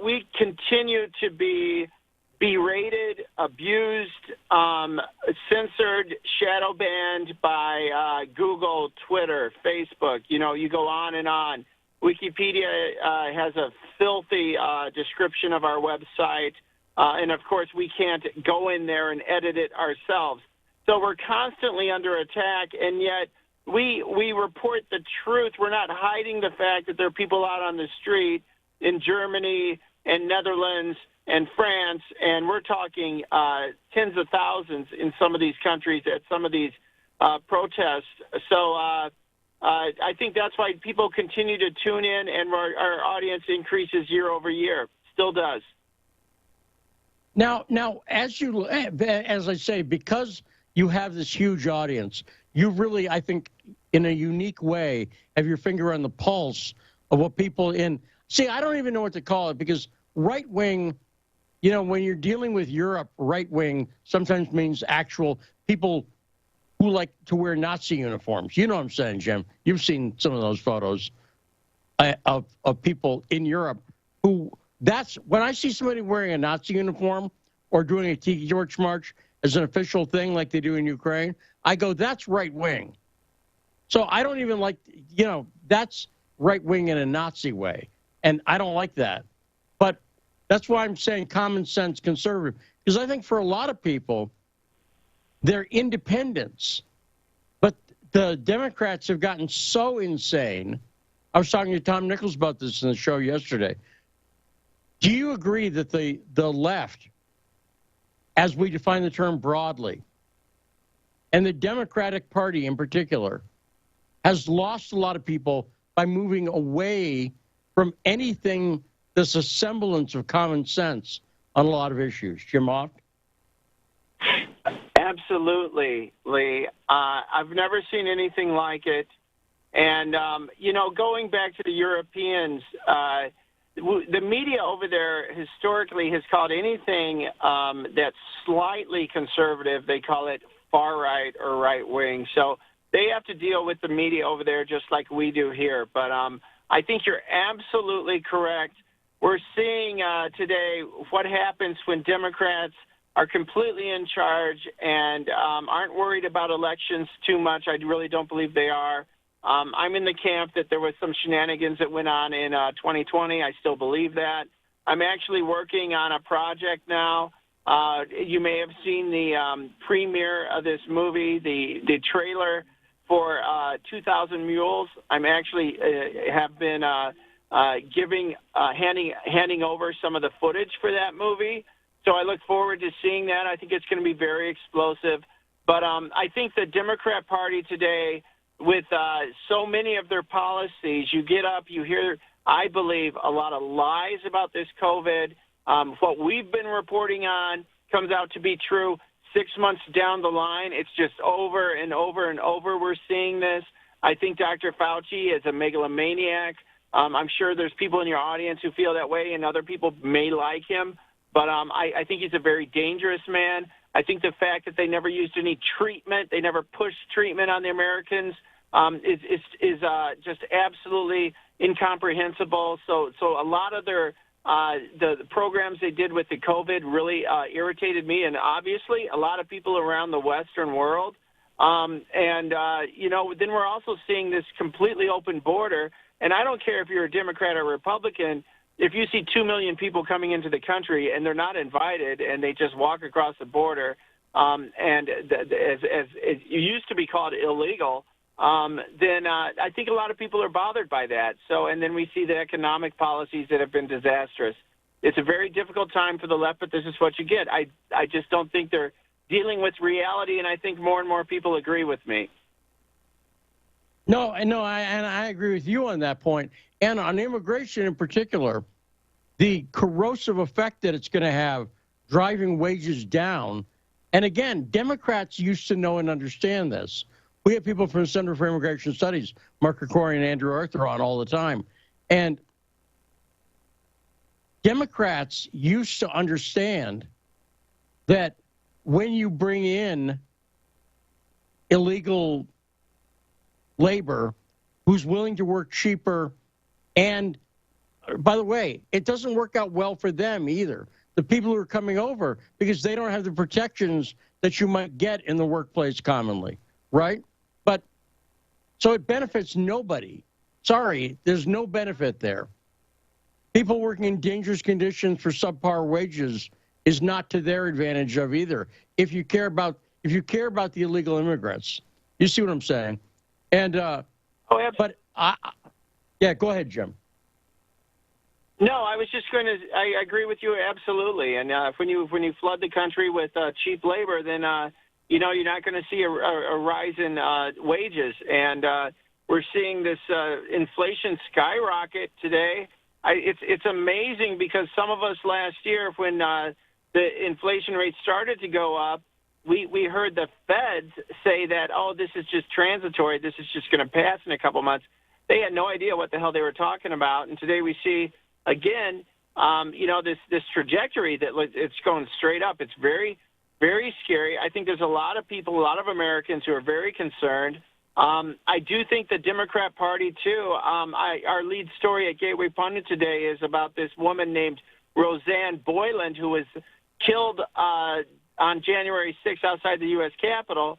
we continue to be berated, abused, censored, shadow banned by Google, Twitter, Facebook. You go on and on. Wikipedia has a filthy description of our website, and of course we can't go in there and edit it ourselves. So we're constantly under attack, and yet we report the truth. We're not hiding the fact that there are people out on the street in Germany and Netherlands and France, and we're talking tens of thousands in some of these countries at some of these protests. So I think that's why people continue to tune in, and our audience increases year over year. Still does. Now, as I say, because you have this huge audience, you really, I think, in a unique way, have your finger on the pulse of what people see, I don't even know what to call it, because right-wing, when you're dealing with Europe, right-wing sometimes means actual people who like to wear Nazi uniforms. You know what I'm saying, Jim? You've seen some of those photos of people in Europe who, that's when I see somebody wearing a Nazi uniform or doing a Tiki Torch march as an official thing like they do in Ukraine, I go, that's right wing. So I don't even like, that's right wing in a Nazi way. And I don't like that. But that's why I'm saying common sense conservative. Because I think for a lot of people, they're independents. But the Democrats have gotten so insane. I was talking to Tom Nichols about this in the show yesterday. Do you agree that the left, as we define the term broadly, and the Democratic Party in particular, has lost a lot of people by moving away from anything that's a semblance of common sense on a lot of issues? Jim Oft? Absolutely, Lee. I've never seen anything like it. And, going back to the Europeans, the media over there historically has called anything that's slightly conservative, they call it far right or right wing. So they have to deal with the media over there just like we do here. But I think you're absolutely correct. We're seeing today what happens when Democrats are completely in charge and aren't worried about elections too much. I really don't believe they are. I'm in the camp that there was some shenanigans that went on in 2020. I still believe that. I'm actually working on a project now. You may have seen the premiere of this movie, the trailer for 2,000 Mules. I'm actually have been handing over some of the footage for that movie. So I look forward to seeing that. I think it's going to be very explosive. But I think the Democrat Party today, with so many of their policies, you get up, you hear, I believe, a lot of lies about this COVID. What we've been reporting on comes out to be true. 6 months down the line, it's just over and over and over we're seeing this. I think Dr. Fauci is a megalomaniac. I'm sure there's people in your audience who feel that way, and other people may like him. But I think he's a very dangerous man. I think the fact that they never used any treatment, they never pushed treatment on the Americans, is just absolutely incomprehensible. So a lot of their the programs they did with the COVID really irritated me, and obviously a lot of people around the Western world. Then we're also seeing this completely open border. And I don't care if you're a Democrat or Republican. If you see 2 million people coming into the country and they're not invited and they just walk across the border, as it used to be called illegal, then I think a lot of people are bothered by that. So, and then we see the economic policies that have been disastrous. It's a very difficult time for the left, but this is what you get. I just don't think they're dealing with reality, and I think more and more people agree with me. No, I agree with you on that point. And on immigration in particular, the corrosive effect that it's going to have driving wages down. And again, Democrats used to know and understand this. We have people from the Center for Immigration Studies, Mark Krikorian and Andrew Arthur, on all the time. And Democrats used to understand that when you bring in illegal labor who's willing to work cheaper, and by the way, it doesn't work out well for them either, the people who are coming over, because they don't have the protections that you might get in the workplace commonly, right? But so it benefits nobody. Sorry, there's no benefit there. People working in dangerous conditions for subpar wages is not to their advantage of either. If you care about the illegal immigrants, you see what I'm saying? And but yeah, go ahead, Jim. No, I was just going to. I agree with you absolutely. And when you flood the country with cheap labor, then you're not going to see a rise in wages. And we're seeing this inflation skyrocket today. It's amazing, because some of us last year, when the inflation rate started to go up, we heard the feds say that, oh, this is just transitory. This is just going to pass in a couple months. They had no idea what the hell they were talking about. And today we see, again, this trajectory that it's going straight up. It's very very scary. I think there's a lot of people, a lot of Americans who are very concerned. I do think the Democrat Party, too. Our lead story at Gateway Pundit today is about this woman named Roseanne Boyland, who was killed on January 6th outside the U.S. Capitol.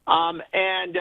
It's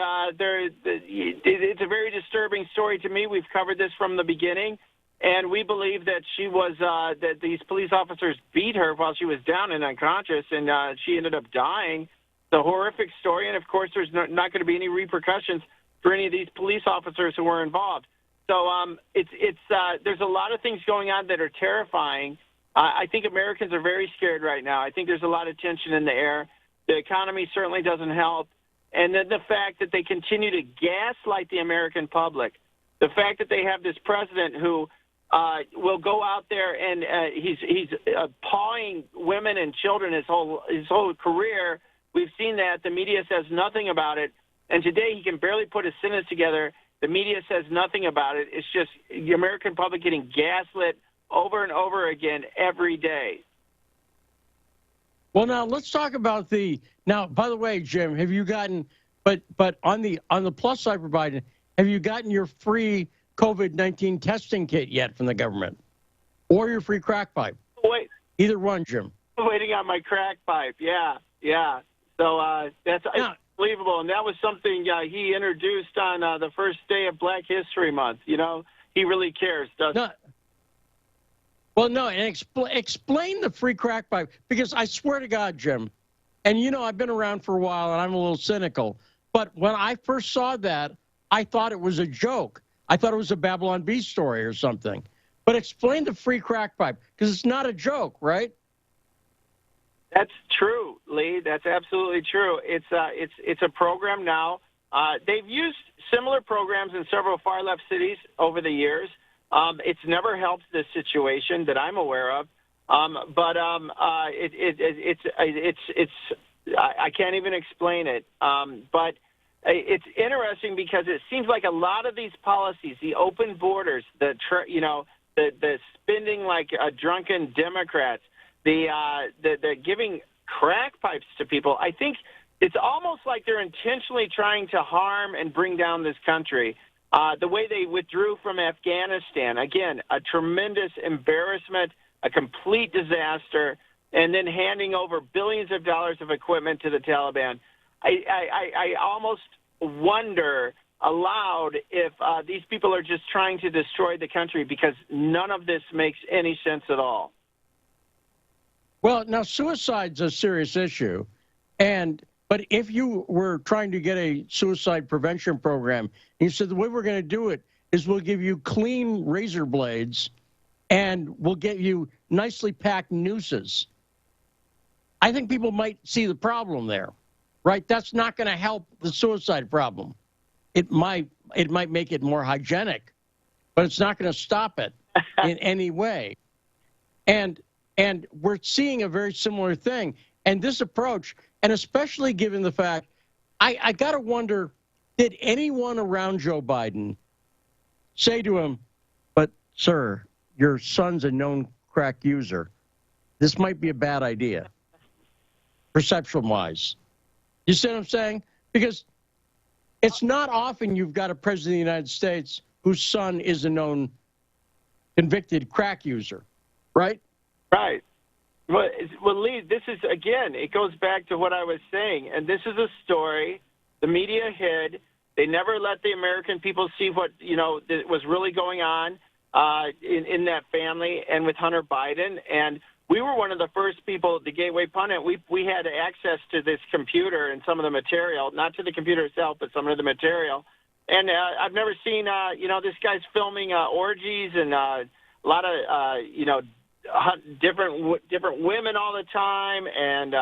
a very disturbing story to me. We've covered this from the beginning, and we believe that she was that these police officers beat her while she was down and unconscious, and she ended up dying. It's a horrific story, and of course, there's not going to be any repercussions for any of these police officers who were involved. So there's a lot of things going on that are terrifying. I think Americans are very scared right now. I think there's a lot of tension in the air. The economy certainly doesn't help. And then the fact that they continue to gaslight the American public, the fact that they have this president who will go out there and he's pawing women and children his whole career. We've seen that. The media says nothing about it. And today he can barely put a sentence together. The media says nothing about it. It's just the American public getting gaslit over and over again every day. Well, now let's talk about now, by the way, Jim, have you gotten, but on the plus side for Biden, have you gotten your free COVID-19 testing kit yet from the government? Or your free crack pipe? Wait. Either one, Jim. Waiting on my crack pipe. Yeah. So that's unbelievable. And that was something he introduced on the first day of Black History Month. You know, he really cares, doesn't he? Well, no, and explain the free crack pipe, because I swear to God, Jim, and you know I've been around for a while and I'm a little cynical, but when I first saw that, I thought it was a joke. I thought it was a Babylon Bee story or something. But explain the free crack pipe, because it's not a joke, right? That's true, Lee. That's absolutely true. It's a program now. They've used similar programs in several far-left cities over the years. It's never helped this situation that I'm aware of, but I can't even explain it. But it's interesting because it seems like a lot of these policies, the open borders, the spending like drunken Democrats, the giving crack pipes to people, I think it's almost like they're intentionally trying to harm and bring down this country. The way they withdrew from Afghanistan, again, a tremendous embarrassment, a complete disaster, and then handing over billions of dollars of equipment to the Taliban. I almost wonder aloud if these people are just trying to destroy the country, because none of this makes any sense at all. Well, now suicide's a serious issue, but if you were trying to get a suicide prevention program, you said the way we're going to do it is we'll give you clean razor blades and we'll get you nicely packed nooses. I think people might see the problem there, right? That's not going to help the suicide problem. It might make it more hygienic, but it's not going to stop it in any way. And we're seeing a very similar thing. And this approach, and especially given the fact, I got to wonder, did anyone around Joe Biden say to him, but, sir, your son's a known crack user. This might be a bad idea, perception-wise. You see what I'm saying? Because it's not often you've got a president of the United States whose son is a known convicted crack user, right? Right. Well, Lee, this is, again, it goes back to what I was saying. And this is a story the media hid. They never let the American people see what, that was really going on in that family and with Hunter Biden. And we were one of the first people at the Gateway Pundit. We had access to this computer and some of the material, not to the computer itself, but some of the material. And I've never seen, this guy's filming orgies and a lot of, different women all the time, and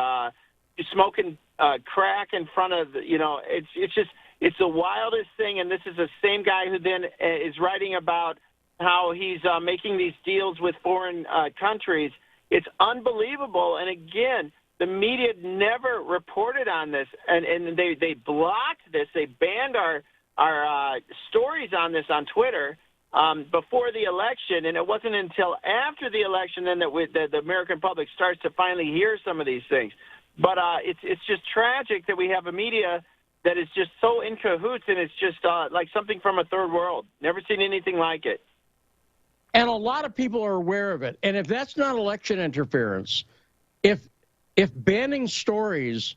smoking crack in front of it's the wildest thing. And this is the same guy who then is writing about how he's making these deals with foreign countries. It's unbelievable. And again, the media never reported on this, and they blocked this. They banned our stories on this on Twitter before the election, and it wasn't until after the election then that the American public starts to finally hear some of these things. But it's just tragic that we have a media that is just so in cahoots, and it's just like something from a third world. Never seen anything like it. And a lot of people are aware of it. And if that's not election interference, if banning stories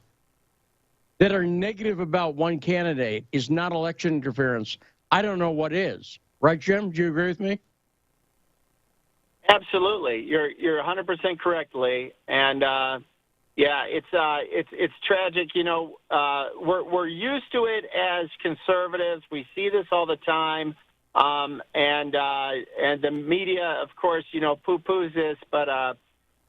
that are negative about one candidate is not election interference, I don't know what is. Right, Jim? Do you agree with me? Absolutely. You're 100% correct, Lee. And yeah, it's tragic. You know, we're used to it as conservatives. We see this all the time. And the media, of course, you know, poo-poos this, but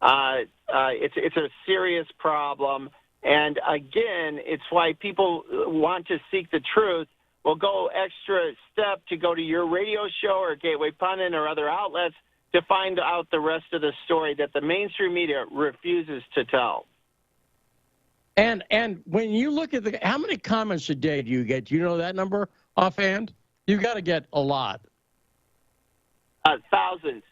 it's a serious problem. And again, it's why people want to seek the truth. Will go extra step to go to your radio show or Gateway Pundit or other outlets to find out the rest of the story that the mainstream media refuses to tell. And when you look at how many comments a day do you get? Do you know that number offhand? You've got to get a lot. Thousands.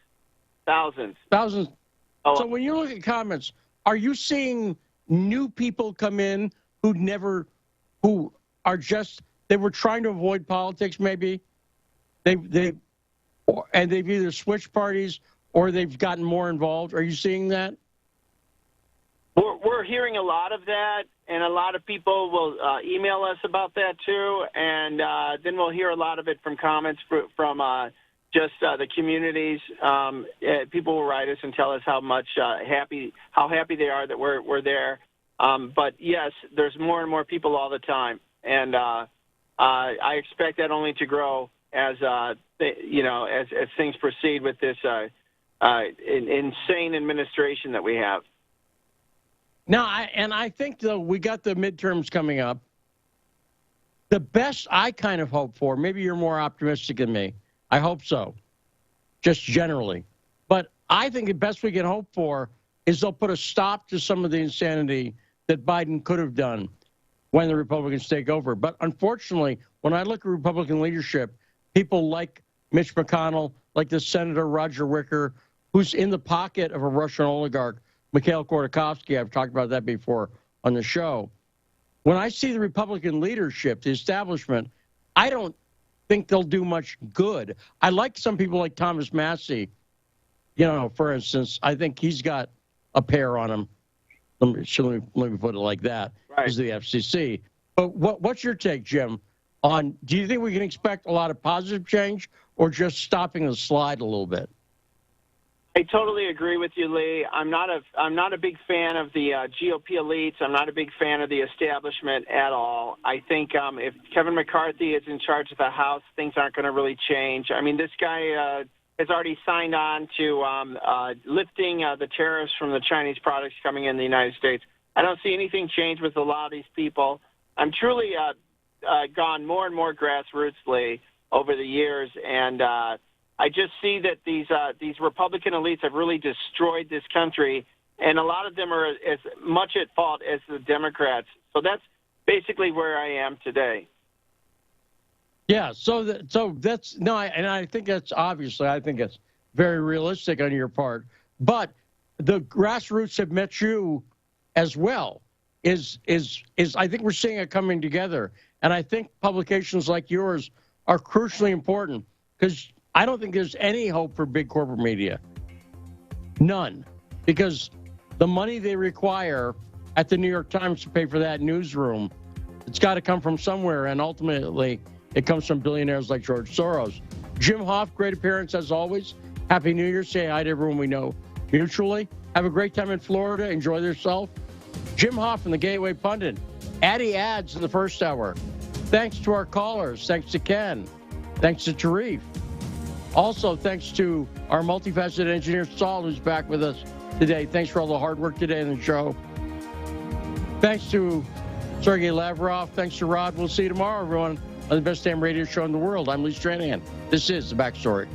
Oh. So when you look at comments, are you seeing new people come in who are just, they were trying to avoid politics maybe? They've either switched parties or they've gotten more involved. Are you seeing that? We're hearing a lot of that, and a lot of people will email us about that too, and then we'll hear a lot of it from comments from just the communities. People will write us and tell us how happy they are that we're there. But yes, there's more and more people all the time, and I expect that only to grow as as things proceed with this insane administration that we have. Now, I think, though, we got the midterms coming up. The best I kind of hope for, maybe you're more optimistic than me. I hope so, just generally. But I think the best we can hope for is they'll put a stop to some of the insanity that Biden could have done when the Republicans take over. But unfortunately, when I look at Republican leadership, people like Mitch McConnell, like the Senator Roger Wicker, who's in the pocket of a Russian oligarch, Mikhail Khodorkovsky, I've talked about that before on the show. When I see the Republican leadership, the establishment, I don't think they'll do much good. I like some people like Thomas Massie, you know, for instance. I think he's got a pair on him. Let me put it like that. Right. He's the FCC. But what's your take, Jim, on do you think we can expect a lot of positive change or just stopping the slide a little bit? I totally agree with you, Lee. I'm not a big fan of the GOP elites. I'm not a big fan of the establishment at all. I think if Kevin McCarthy is in charge of the House, things aren't going to really change. I mean, this guy has already signed on to lifting the tariffs from the Chinese products coming in the United States. I don't see anything change with a lot of these people. I'm truly gone more and more grassrootsly over the years, and I just see that these Republican elites have really destroyed this country, and a lot of them are as much at fault as the Democrats. So that's basically where I am today. Yeah. So that's no, and I think that's obviously I think it's very realistic on your part. But the grassroots have met you as well. Is I think we're seeing it coming together, and I think publications like yours are crucially important because I don't think there's any hope for big corporate media. None. Because the money they require at the New York Times to pay for that newsroom, it's got to come from somewhere, and ultimately it comes from billionaires like George Soros. Jim Hoft, great appearance as always. Happy New Year. Say hi to everyone we know mutually. Have a great time in Florida. Enjoy yourself. Jim Hoft from the Gateway Pundit. Addy ads in the first hour. Thanks to our callers. Thanks to Ken. Thanks to Tarif. Also, thanks to our multifaceted engineer, Saul, who's back with us today. Thanks for all the hard work today in the show. Thanks to Sergey Lavrov. Thanks to Rod. We'll see you tomorrow, everyone, on the best damn radio show in the world. I'm Lee Stranahan. This is The Backstory.